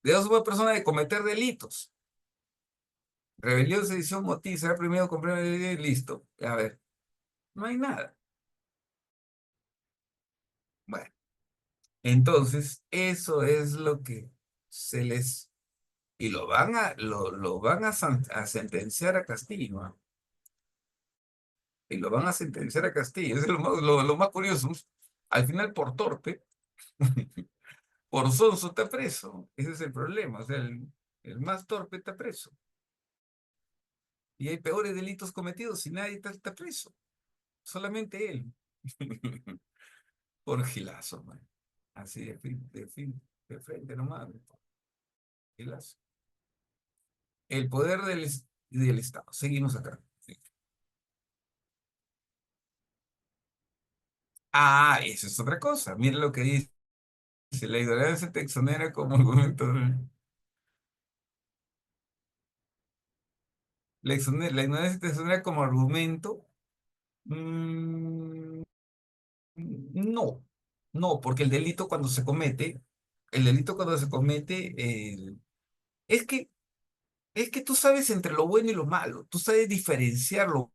De dos o más personas de cometer delitos. Rebelión, sedición, motín, será primero con primero y listo. A ver, no hay nada. Bueno, entonces, eso es lo que se les y lo van a sentenciar a Castillo, ¿ah? Y lo van a sentenciar a Castillo. Eso es lo más curioso. Al final, por torpe, por sonso está preso. Ese es el problema. O sea, el más torpe está preso. Y hay peores delitos cometidos y nadie está preso. Solamente él. Por gilazo, man. Así de frente nomás. Gilazo. El poder del Estado. Seguimos acá. Sí. Ah, eso es otra cosa. Mira lo que dice. La ignorancia te exonera como argumento. La ignorancia te exonera como argumento. Mm, no, no, porque el delito cuando se comete, es que, es que tú sabes entre lo bueno y lo malo. Tú sabes diferenciar lo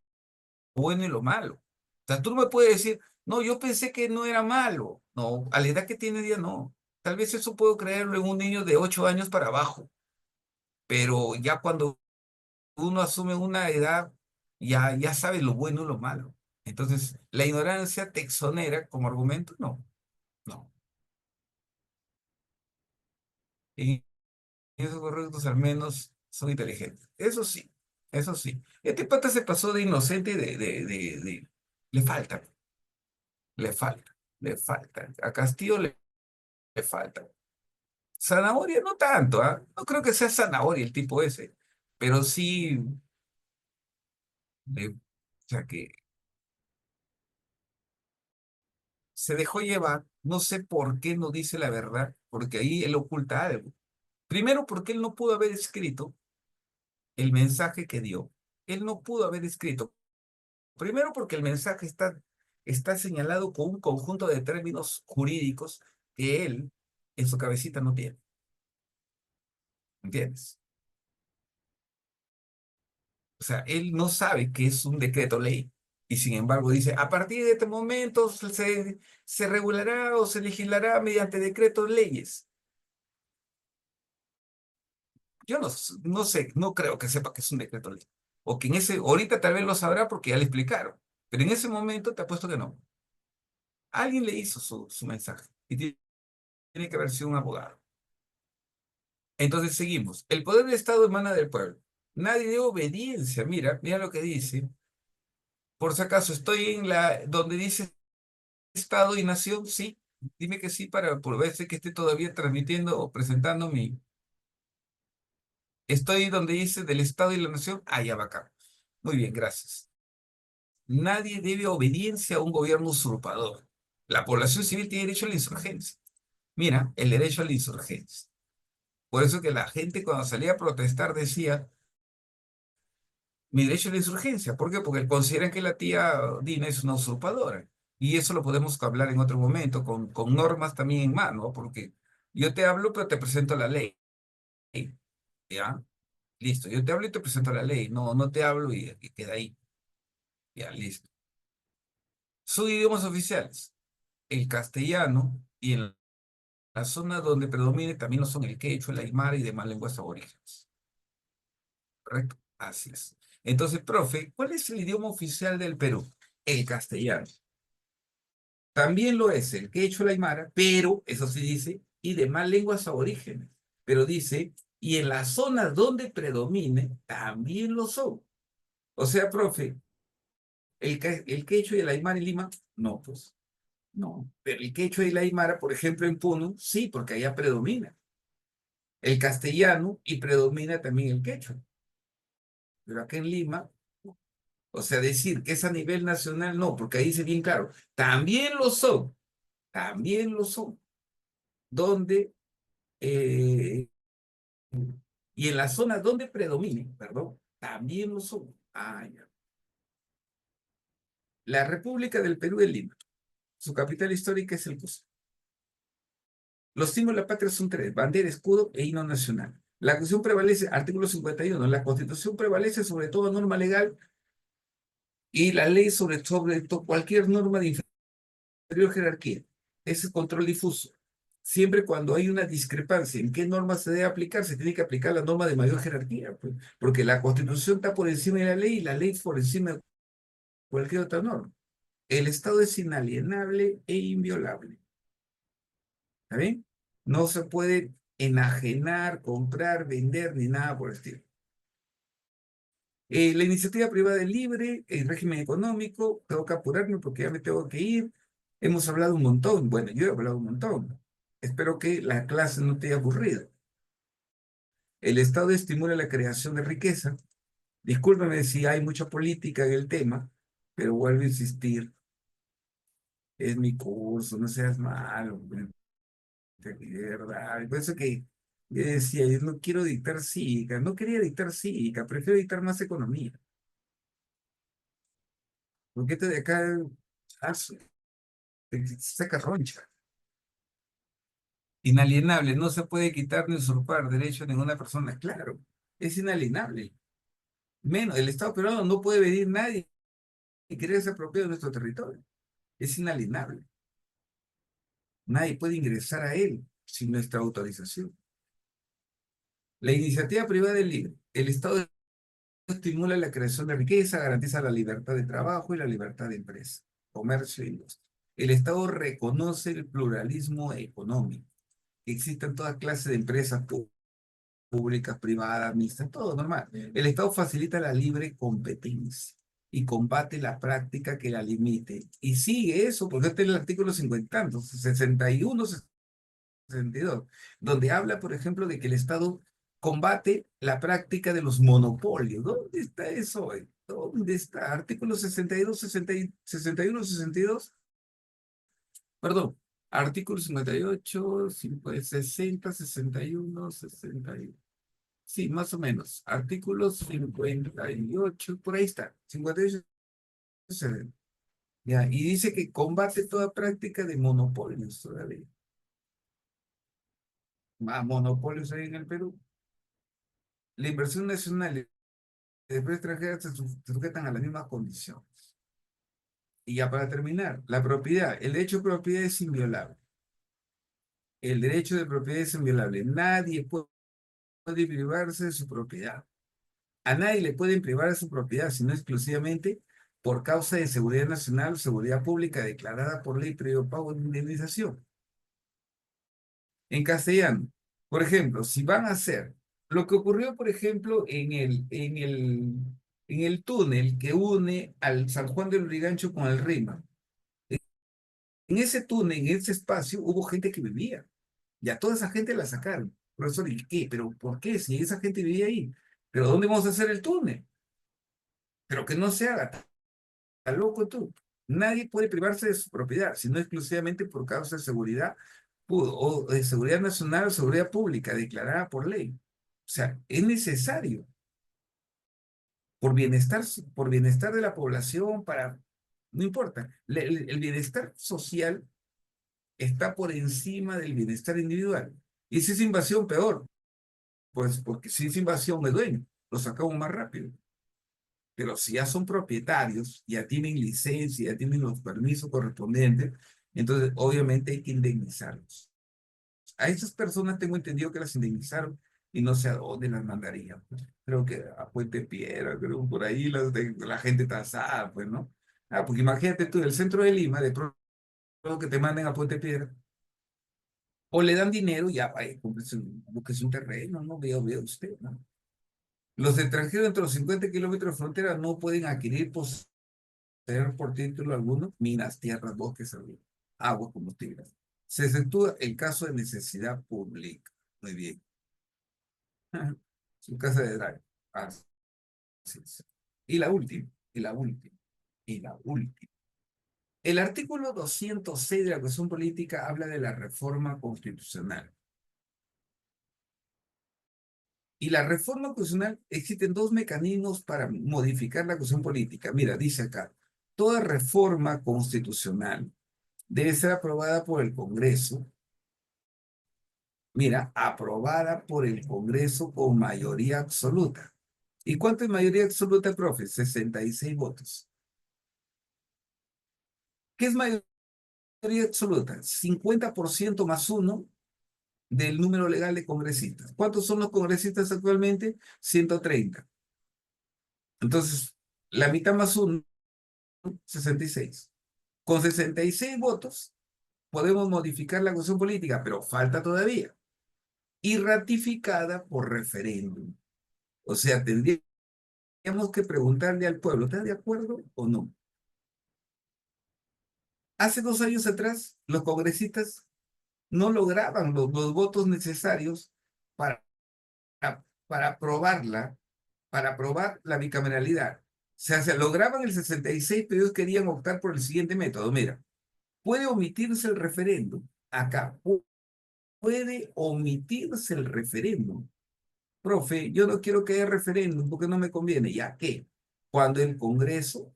bueno y lo malo. O sea, tú no me puedes decir, no, yo pensé que no era malo. No, a la edad que tiene día no. Tal vez eso puedo creerlo en un niño de 8 años para abajo, pero ya cuando uno asume una edad, ya sabe lo bueno y lo malo. Entonces, la ignorancia te exonera como argumento, no, no. Y esos correctos al menos son inteligentes. Eso sí, eso sí. Este pata se pasó de inocente y le falta, le falta, le falta. A Castillo le falta. Zanahoria no tanto, ¿ah? No creo que sea zanahoria el tipo ese, pero sí, o sea que se dejó llevar, no sé por qué no dice la verdad, porque ahí él oculta algo. Primero, porque él no pudo haber escrito el mensaje que dio. Él no pudo haber escrito Primero porque el mensaje está señalado con un conjunto de términos jurídicos que él en su cabecita no tiene. ¿Entiendes? O sea, él no sabe que es un decreto ley y sin embargo dice, a partir de este momento se regulará o se legislará mediante decretos leyes. Yo no sé, no creo que sepa que es un decreto ley. O que ahorita tal vez lo sabrá porque ya le explicaron. Pero en ese momento te apuesto que no. Alguien le hizo su mensaje y tiene que haber sido un abogado. Entonces seguimos. El poder del Estado emana del pueblo. Nadie de obediencia. Mira lo que dice. Por si acaso, estoy donde dice Estado y Nación, sí. Dime que sí para por ver si que esté todavía transmitiendo o presentando mi. Estoy donde dice del Estado y la Nación. Ah, ya va acá. Muy bien, gracias. Nadie debe obediencia a un gobierno usurpador. La población civil tiene derecho a la insurgencia. Mira, el derecho a la insurgencia. Por eso que la gente cuando salía a protestar decía, mi derecho a la insurgencia. ¿Por qué? Porque consideran que la tía Dina es una usurpadora. Y eso lo podemos hablar en otro momento, con normas también en mano, porque yo te hablo, pero te presento la ley. ¿Ya? Listo. Yo te hablo y te presento la ley. No, no te hablo y queda ahí. Ya, listo. Sus idiomas oficiales, el castellano y en la zona donde predomine también lo son el quechua, el aymara y demás lenguas aborígenes. ¿Correcto? Así es. Entonces, profe, ¿cuál es el idioma oficial del Perú? El castellano. También lo es el quechua, el aymara, pero, eso sí dice, y demás lenguas aborígenes. Pero dice, y en las zonas donde predomine, también lo son. O sea, profe, el quechua y el aymara en Lima, no, pues, no. Pero el quechua y el aymara, por ejemplo, en Puno, sí, porque allá predomina el castellano y predomina también el quechua. Pero acá en Lima, o sea, decir que es a nivel nacional, no, porque ahí dice bien claro, también lo son, donde, eh, y en las zonas donde predominen, perdón, también lo son. Ah, ya. La República del Perú es Lima, su capital histórica es el Cusco. Los símbolos de la patria son tres, bandera, escudo e himno nacional. La Constitución prevalece, artículo 51, la Constitución prevalece sobre toda norma legal y la ley sobre cualquier norma de inferior jerarquía. Ese es control difuso. Siempre cuando hay una discrepancia en qué norma se debe aplicar, se tiene que aplicar la norma de mayor jerarquía, pues, porque la Constitución está por encima de la ley y la ley por encima de cualquier otra norma. El Estado es inalienable e inviolable. ¿Está bien? No se puede enajenar, comprar, vender, ni nada por el estilo. La iniciativa privada es libre, el régimen económico, tengo que apurarme porque ya me tengo que ir. Hemos hablado un montón, bueno, yo he hablado un montón. Espero que la clase no te haya aburrido. El Estado estimula la creación de riqueza. Discúlpame si hay mucha política en el tema, pero vuelvo a insistir, es mi curso, no seas malo, de verdad. Por eso que yo decía, yo no quiero dictar cívica, no quería dictar cívica, prefiero dictar más economía. Porque este de acá, ah, te saca roncha. Inalienable, no se puede quitar ni usurpar derecho a ninguna persona, claro, es inalienable. Menos, el Estado peruano no puede venir nadie y querer ser propio de nuestro territorio, es inalienable. Nadie puede ingresar a él sin nuestra autorización. La iniciativa privada es libre. El Estado estimula la creación de riqueza, garantiza la libertad de trabajo y la libertad de empresa, comercio e industria. El Estado reconoce el pluralismo económico. Existen todas clases de empresas públicas, privadas, mixtas, todo normal. El Estado facilita la libre competencia y combate la práctica que la limite. Y sigue eso, porque este es el artículo 50, 61, 62, donde habla, por ejemplo, de que el Estado combate la práctica de los monopolios. ¿Dónde está eso hoy? ¿Dónde está? Artículo 62, 61, 62, perdón. Artículo 58, 60, 61, 61. Sí, más o menos. Artículo 58, por ahí está. 58, Ya, y dice que combate toda práctica de monopolios todavía. Más monopolios hay en el Perú. La inversión nacional y la empresa extranjera se sujetan a las mismas condiciones. Y ya para terminar, la propiedad, el derecho de propiedad es inviolable. El derecho de propiedad es inviolable. Nadie puede privarse de su propiedad. A nadie le pueden privar de su propiedad, sino exclusivamente por causa de seguridad nacional o seguridad pública declarada por ley previo pago de indemnización. En castellano, por ejemplo, si van a hacer lo que ocurrió, por ejemplo, en el túnel que une al San Juan del Lurigancho con el Rima. En ese túnel, en ese espacio, hubo gente que vivía. Y a toda esa gente la sacaron. Profesor, ¿y qué? ¿Pero por qué? Si esa gente vivía ahí. ¿Pero dónde vamos a hacer el túnel? Pero que no se haga. ¿Estás loco tú? Nadie puede privarse de su propiedad, sino exclusivamente por causa de seguridad o de seguridad nacional o seguridad pública declarada por ley. O sea, es necesario por bienestar de la población, no importa, el bienestar social está por encima del bienestar individual. Y si es invasión, peor, pues porque si es invasión de dueño, lo sacamos más rápido. Pero si ya son propietarios, ya tienen licencia, ya tienen los permisos correspondientes, entonces obviamente hay que indemnizarlos. A esas personas tengo entendido que las indemnizaron y no sé a dónde las mandarían. Creo que a Puente Piedra, creo por ahí la gente tasada, pues, ¿no? Ah, porque imagínate tú, del centro de Lima, de pronto que te manden a Puente Piedra, o le dan dinero y ya, vaya, búsquese un terreno, ¿no? Veo usted, ¿no? Los extranjeros entre los 50 kilómetros de frontera no pueden adquirir, tener por título alguno minas, tierras, bosques, agua, combustibles. Se exceptúa el caso de necesidad pública. Muy bien. Su casa de drag. Así es. Y la última, y la última, y la última. El artículo 206 de la Constitución Política habla de la reforma constitucional. Y la reforma constitucional, existen dos mecanismos para modificar la Constitución Política. Mira, dice acá, toda reforma constitucional debe ser aprobada por el Congreso. Mira, aprobada por el Congreso con mayoría absoluta. ¿Y cuánto es mayoría absoluta, profe? 66 votos. ¿Qué es mayoría absoluta? 50% más uno del número legal de congresistas. ¿Cuántos son los congresistas actualmente? 130. Entonces, la mitad más uno, 66. Con 66 votos podemos modificar la Constitución Política, pero falta todavía. Y ratificada por referéndum. O sea, tendríamos que preguntarle al pueblo, ¿está de acuerdo o no? Hace 2 años atrás, los congresistas no lograban los votos necesarios para, para aprobarla, para aprobar la bicameralidad. O sea, se lograban el 66, pero ellos querían optar por el siguiente método. Mira, puede omitirse el referéndum. Acá, puede omitirse el referéndum. Profe, yo no quiero que haya referéndum porque no me conviene. ¿Ya qué? Cuando el Congreso,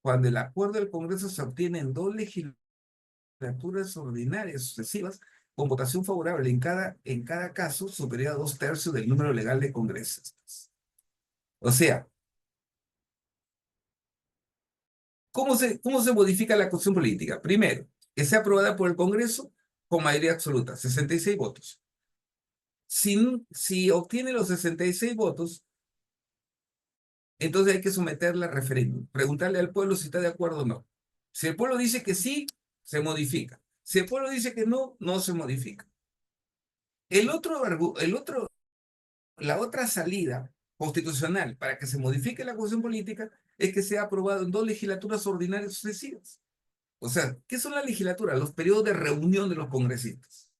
cuando el acuerdo del Congreso se obtiene en dos legislaturas ordinarias sucesivas, con votación favorable en cada caso superior a 2/3 del número legal de congresistas. O sea, ¿cómo se modifica la Constitución Política? Primero, que sea aprobada por el Congreso con mayoría absoluta, 66 votos. Si obtiene los 66 votos, entonces hay que someterla a referéndum, preguntarle al pueblo si está de acuerdo o no. Si el pueblo dice que sí, se modifica. Si el pueblo dice que no, no se modifica. La otra salida constitucional para que se modifique la Constitución Política es que sea aprobado en dos legislaturas ordinarias sucesivas. O sea, ¿qué son las legislaturas? Los periodos de reunión de los congresistas.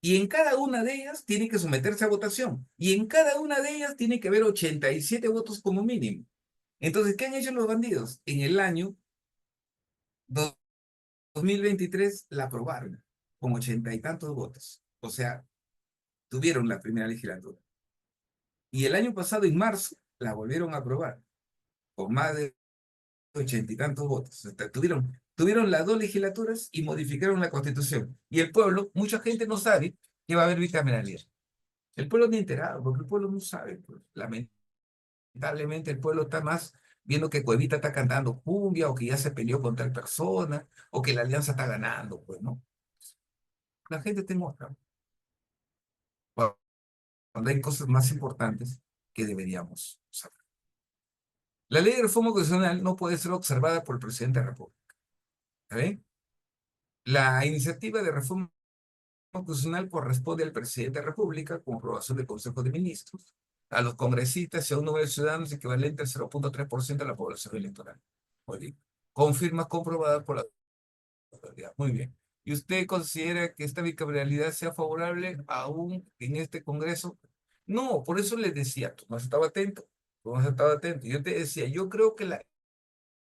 Y en cada una de ellas tiene que someterse a votación. Y en cada una de ellas tiene que haber 87 votos como mínimo. Entonces, ¿qué han hecho los bandidos? En el año 2023 la aprobaron con 80 y tantos votos. O sea, tuvieron la primera legislatura. Y el año pasado, en marzo, la volvieron a aprobar con más de ochenta y tantos votos. O sea, tuvieron las dos legislaturas y modificaron la Constitución. Y el pueblo, mucha gente no sabe que va a haber bicameralidad. El pueblo ni enterado, porque el pueblo no sabe. Pues. Lamentablemente el pueblo está más viendo que Cuevita está cantando cumbia o que ya se peleó con tal persona o que la alianza está ganando, pues, ¿no? La gente está en otra. Cuando hay cosas más importantes que deberíamos saber. La ley de reforma constitucional no puede ser observada por el presidente de la República. ¿Está bien? La iniciativa de reforma constitucional corresponde al presidente de la República con aprobación del Consejo de Ministros, a los congresistas y a un número de ciudadanos equivalente al 0,3% de la población electoral. Muy bien. Confirma comprobada por la autoridad. Muy bien. ¿Y usted considera que esta bicameralidad sea favorable aún en este Congreso? No, por eso le decía, tú no has estado atento, tú no has estado atento. Yo te decía, yo creo que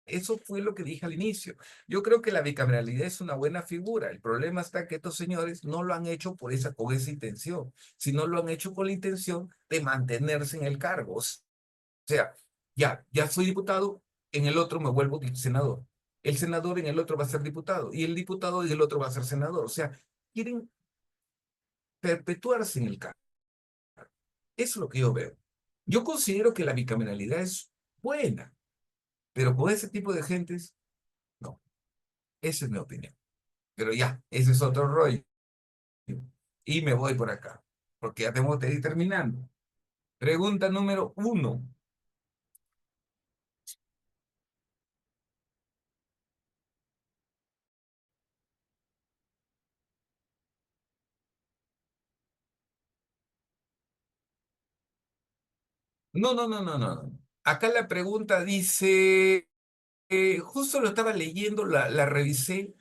eso fue lo que dije al inicio. Yo creo que la bicameralidad es una buena figura. El problema está que estos señores no lo han hecho con esa intención, sino lo han hecho con la intención de mantenerse en el cargo. O sea, ya soy diputado, en el otro me vuelvo senador. El senador en el otro va a ser diputado y el diputado en el otro va a ser senador. O sea, quieren perpetuarse en el cargo. Eso es lo que yo veo. Yo considero que la bicameralidad es buena, pero con ese tipo de gentes, no. Esa es mi opinión. Pero ya, ese es otro rollo. Y me voy por acá, porque ya tenemos que ir terminando. Pregunta número uno. No, no, no, no, no, no. Acá la pregunta dice, justo lo estaba leyendo, la revisé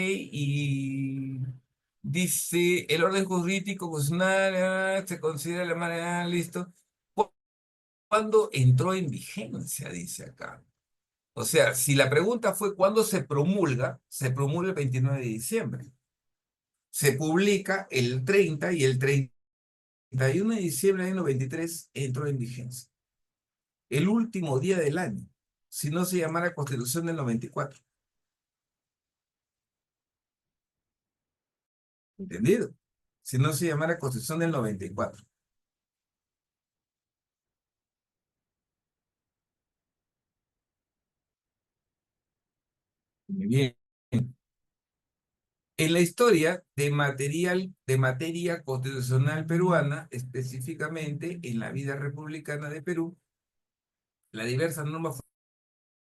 y dice, el orden jurídico constitucional se considera la manera, listo. ¿Cuándo entró en vigencia? Dice acá. O sea, si la pregunta fue cuándo se promulga el 29 de diciembre. Se publica el 30 y el 31 de diciembre del año 93 entró en vigencia. El último día del año, si no se llamara Constitución del 94. ¿Entendido? Si no se llamara Constitución del 94. Muy bien. En la historia de materia constitucional peruana, específicamente en la vida republicana de Perú, las diversas normas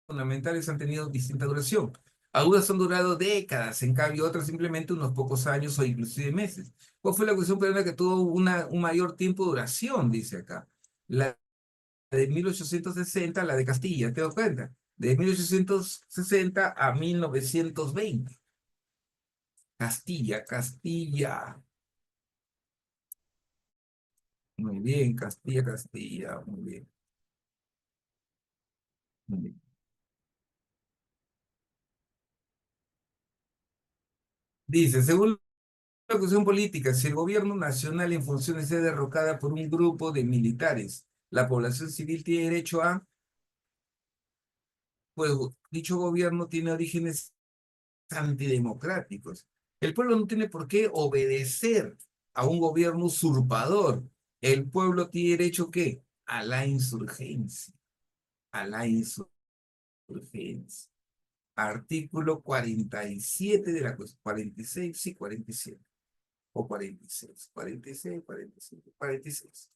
fundamentales han tenido distinta duración. Algunas han durado décadas, en cambio otras simplemente unos pocos años o inclusive meses. ¿Cuál fue la cuestión peruana que tuvo un mayor tiempo de duración? Dice acá. La de 1860, la de Castilla, ¿te das cuenta? De 1860 a 1920. Castilla, Castilla. Muy bien, Castilla, Castilla. Muy bien. Muy bien. Dice, según la cuestión política, si el gobierno nacional en funciones es derrocada por un grupo de militares, la población civil tiene derecho a, pues dicho gobierno tiene orígenes antidemocráticos. El pueblo no tiene por qué obedecer a un gobierno usurpador. El pueblo tiene derecho ¿qué? A la insurgencia, a la insurgencia. Artículo 47 de la Constitución, 46, sí, 47. O 46, 46, 45, 46.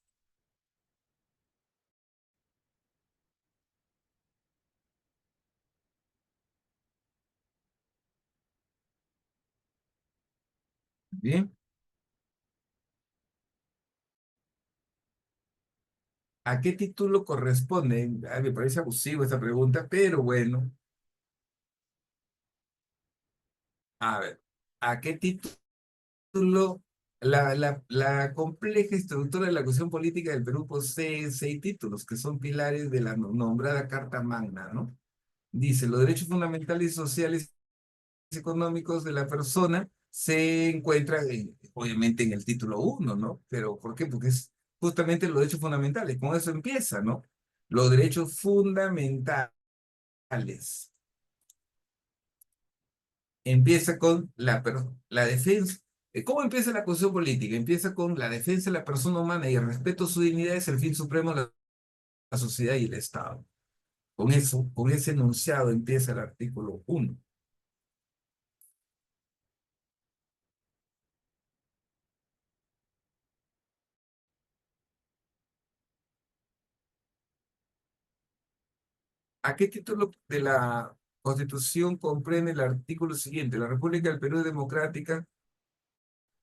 Bien. ¿A qué título corresponde? Ay, me parece abusivo esta pregunta, pero bueno, a ver, ¿a qué título la compleja estructura de la cuestión política del Perú posee 6 títulos que son pilares de la nombrada Carta Magna, ¿no? Dice, los derechos fundamentales y sociales y económicos de la persona se encuentran, obviamente, en el título 1, ¿no? Pero ¿por qué? Porque es justamente los derechos fundamentales, con eso empieza, ¿no? Los derechos fundamentales Empieza con la defensa. ¿Cómo empieza la Constitución política? Empieza con la defensa de la persona humana y el respeto a su dignidad es el fin supremo de la sociedad y el Estado. Con eso, con ese enunciado empieza el artículo 1. ¿A qué título de la Constitución comprende el artículo siguiente? La República del Perú es democrática,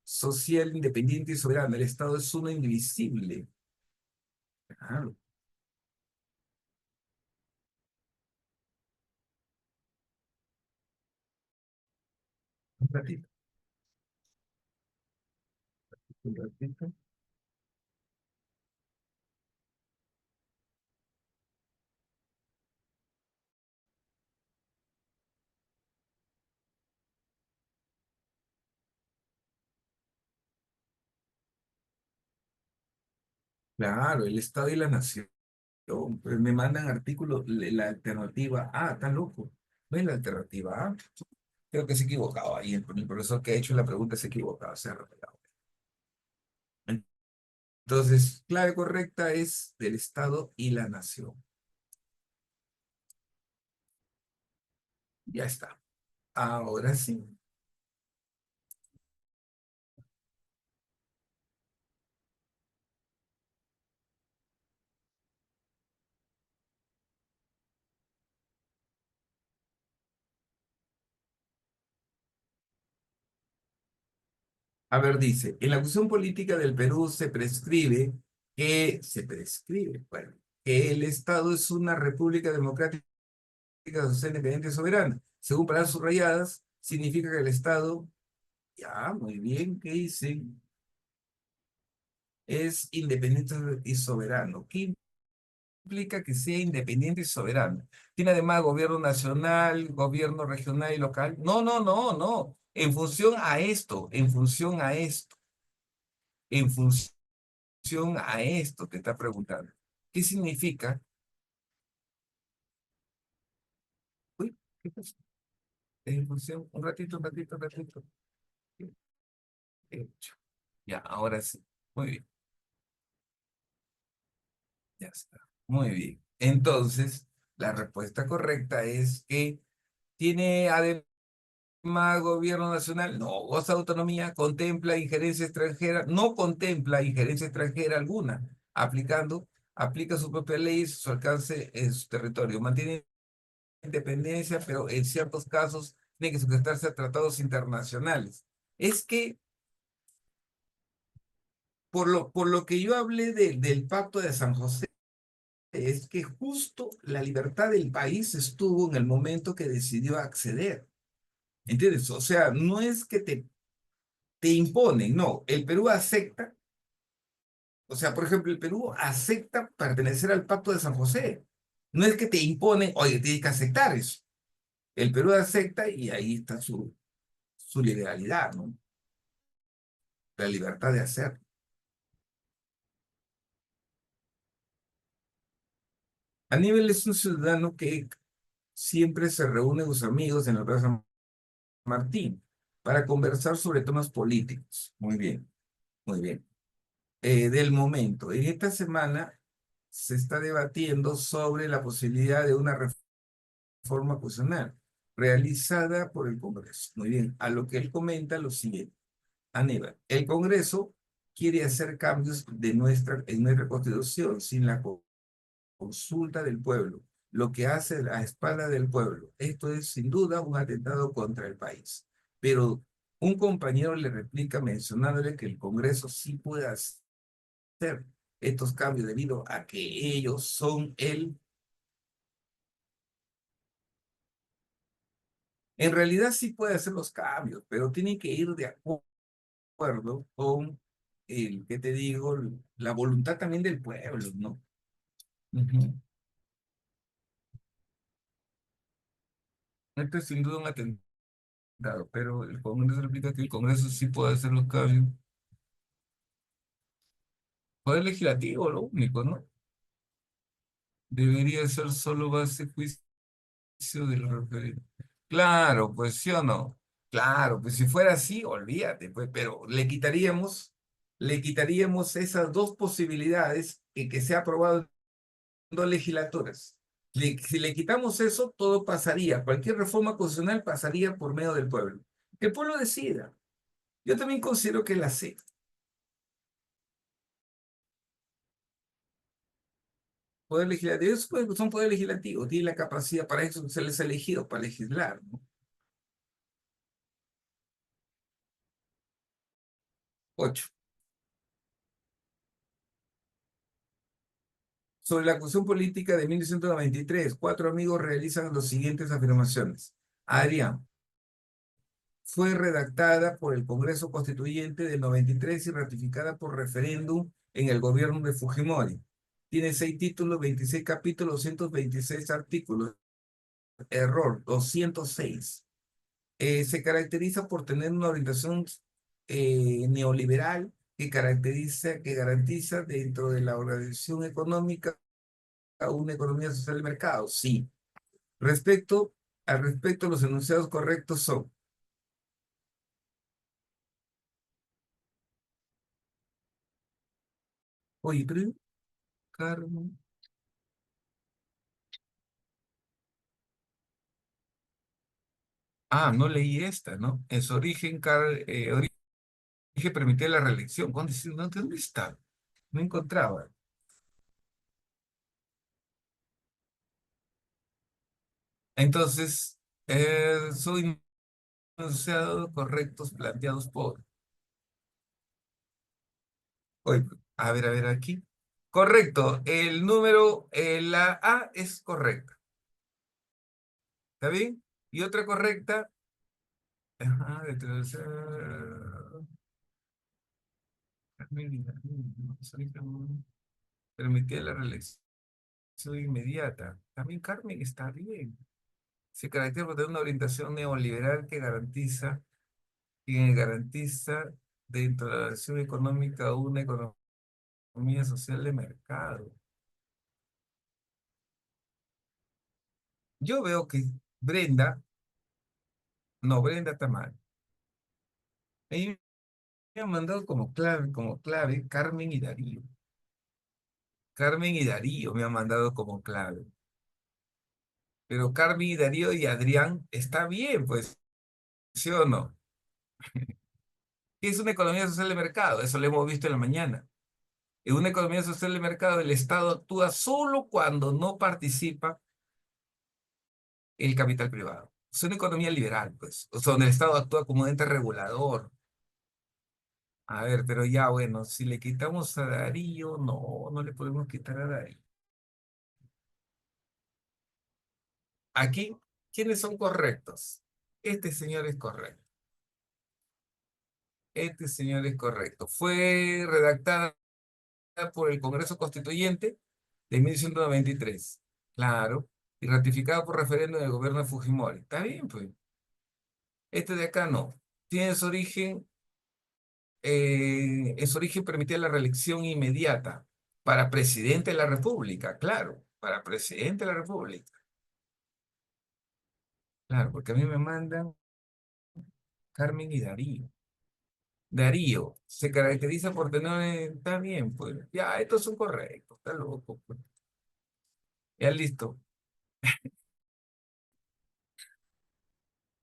social, independiente y soberana. El Estado es uno indivisible. Claro, un ratito, un ratito. Claro, el Estado y la nación. Pues me mandan artículos, la alternativa A, está loco. ¿No es la alternativa A? Creo que se ha equivocado ahí. El profesor que ha hecho la pregunta se ha equivocado, se ha revelado. Entonces, clave correcta es del Estado y la nación. Ya está. Ahora sí. A ver, dice, en la Constitución política del Perú bueno, que el Estado es una república democrática, social, independiente y soberana. Según palabras subrayadas, significa que el Estado, ya, muy bien, ¿qué dicen? Es independiente y soberano. ¿Qué implica que sea independiente y soberano? ¿Tiene además gobierno nacional, gobierno regional y local? No, no, no, no. En función a esto, en función a esto te está preguntando. ¿Qué significa? Uy, ¿qué pasa? En función, un ratito. Hecho. Ya, ahora sí. Muy bien, ya está. Muy bien. Entonces, la respuesta correcta es que tiene además gobierno nacional, no goza de autonomía, contempla injerencia extranjera, no contempla injerencia extranjera alguna, aplica sus propias leyes, su alcance en su territorio, mantiene independencia, pero en ciertos casos tiene que sujetarse a tratados internacionales. Es que, por lo que yo hablé del Pacto de San José, es que justo la libertad del país estuvo en el momento que decidió acceder. ¿Entiendes? O sea, no es que te imponen, no. El Perú acepta, o sea, por ejemplo, el Perú acepta pertenecer al Pacto de San José. No es que te imponen, oye, tienes que aceptar eso. El Perú acepta y ahí está su legalidad, ¿no? La libertad de hacer. Aníbal es un ciudadano que siempre se reúne con sus amigos en la Plaza San Martín para conversar sobre temas políticos. Muy bien, muy bien. Del momento. En esta semana se está debatiendo sobre la posibilidad de una reforma constitucional realizada por el Congreso. Muy bien, a lo que él comenta lo siguiente. Aníbal, el Congreso quiere hacer cambios en nuestra Constitución sin la consulta del pueblo, lo que hace a espalda del pueblo. Esto es sin duda un atentado contra el país. Pero un compañero le replica mencionándole que el Congreso sí puede hacer estos cambios debido a que ellos son en realidad sí puede hacer los cambios, pero tiene que ir de acuerdo con ¿qué te digo? La voluntad también del pueblo, ¿no? Ujú. Esto es sin duda un atentado, pero el Congreso replica que el Congreso sí puede hacer los cambios. Poder legislativo, lo único, ¿no? Debería ser solo base juicio del referéndum. Claro, pues sí o no. Claro, pues si fuera así, olvídate, pues, pero le quitaríamos esas dos posibilidades en que se ha aprobado en dos legislaturas. Si le quitamos eso, todo pasaría. Cualquier reforma constitucional pasaría por medio del pueblo. Que el pueblo decida. Yo también considero que la C. Poder legislativo, son poder legislativo, tiene la capacidad, para eso se les ha elegido, para legislar, ¿no? 8. Sobre la acusación política de 1993, cuatro amigos realizan las siguientes afirmaciones. Adrián, fue redactada por el Congreso Constituyente del 93 y ratificada por referéndum en el gobierno de Fujimori. Tiene 6 títulos, 26 capítulos, 226 artículos. Error, 206. Se caracteriza por tener una orientación neoliberal que garantiza dentro de la organización económica una economía social de mercado. Sí. Al respecto, los enunciados correctos son, oye, pero Carmen. Ah, no leí esta, ¿no? En su origen, origen permitía la reelección. ¿Dónde está? No encontraba. Entonces, soy enunciados correctos planteados por. Oye, a ver aquí. Correcto, la A es correcta. ¿Está bien? Y otra correcta. Ajá, permitía la reelección inmediata. También Carmen está bien. Se caracteriza por tener una orientación neoliberal que garantiza dentro de la acción económica una economía social de mercado. Yo veo que Brenda, no, Brenda está mal. Ahí me han mandado como clave Carmen y Darío. Carmen y Darío me han mandado como clave. Pero Carmen y Darío y Adrián está bien, pues, ¿sí o no? ¿Qué es una economía social de mercado? Eso lo hemos visto en la mañana. En una economía social de mercado, el Estado actúa solo cuando no participa el capital privado. Es una economía liberal, pues, o sea, donde el Estado actúa como un ente regulador. A ver, pero ya, bueno, si le quitamos a Darío, no, no le podemos quitar a Darío. Aquí, ¿quiénes son correctos? Este señor es correcto. Este señor es correcto. Fue redactada por el Congreso Constituyente de 1993. Claro. Y ratificada por referéndum del gobierno de Fujimori. Está bien, pues. Este de acá no. Tiene en su origen permitía la reelección inmediata para presidente de la República, claro, para presidente de la República. Claro, porque a mí me mandan Carmen y Darío. Darío se caracteriza por tener, está bien, pues, ya, estos son correctos, está loco, pues. Ya listo.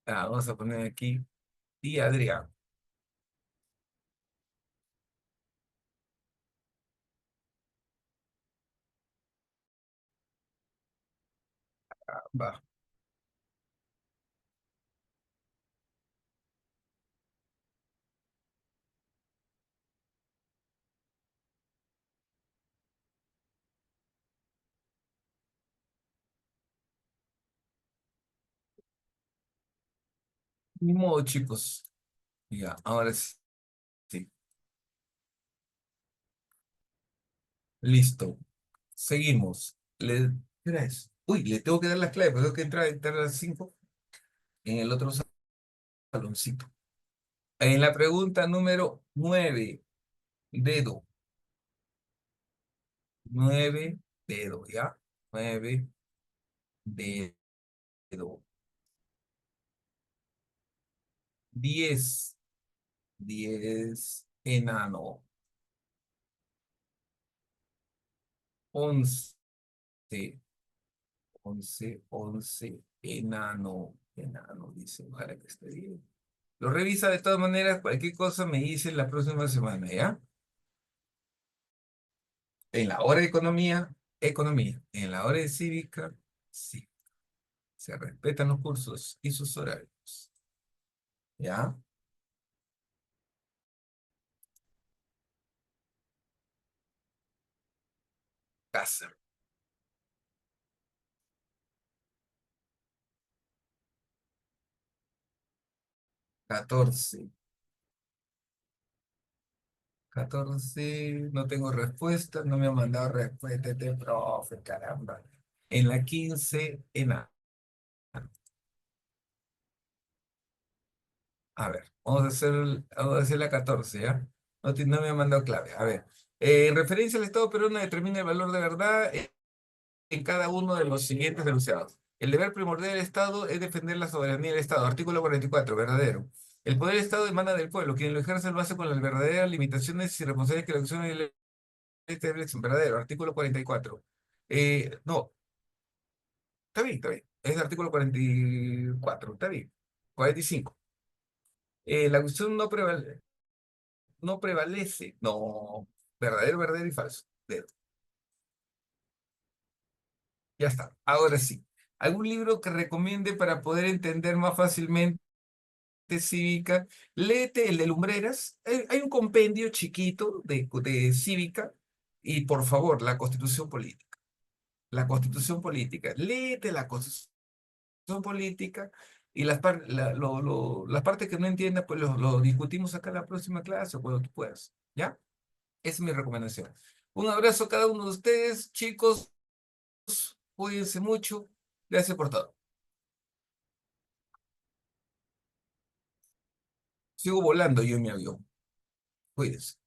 Ah, vamos a poner aquí, y Adrián, va. Ni modo, chicos. Ya, ahora sí, sí, listo. Seguimos. ¿Qué hora es? Uy, le tengo que dar las claves, pero tengo que entrar a las 5 en el otro saloncito. En la pregunta número 9, dedo, 9 dedo, ¿ya? 9 dedo. 10, 10, enano. 11, 11, enano. Enano, dice, ojalá que esté bien. Lo revisa de todas maneras, cualquier cosa me dice la próxima semana, ¿ya? En la hora de economía, economía. En la hora de cívica, sí. Se respetan los cursos y sus horarios. ¿Ya? Casa. 14. 14, no tengo respuesta, no me ha mandado respuesta este profe, caramba. En la 15, a ver, vamos a hacer la 14, ¿ya? No, no me ha mandado clave. A ver, en referencia al Estado peruano determina el valor de verdad en cada uno de los siguientes enunciados. El deber primordial del Estado es defender la soberanía del Estado. Artículo 44, verdadero. El poder del Estado emana del pueblo. Quien lo ejerce lo hace con las verdaderas limitaciones y responsabilidades que la acción de ley es verdadero. Artículo 44. No, está bien, está bien. Es el artículo 44, está bien. 45. La cuestión no prevalece. No, verdadero, verdadero y falso. Ya está. Ahora sí. ¿Algún libro que recomiende para poder entender más fácilmente cívica? Léete el de Lumbreras. Hay un compendio chiquito de cívica y por favor, la Constitución Política. La Constitución Política. Léete la Constitución Política y las partes que no entiendas, pues lo discutimos acá en la próxima clase o cuando tú puedas. ¿Ya? Esa es mi recomendación. Un abrazo a cada uno de ustedes, chicos. Cuídense mucho. Gracias por todo. Sigo volando yo en mi avión. Cuídense.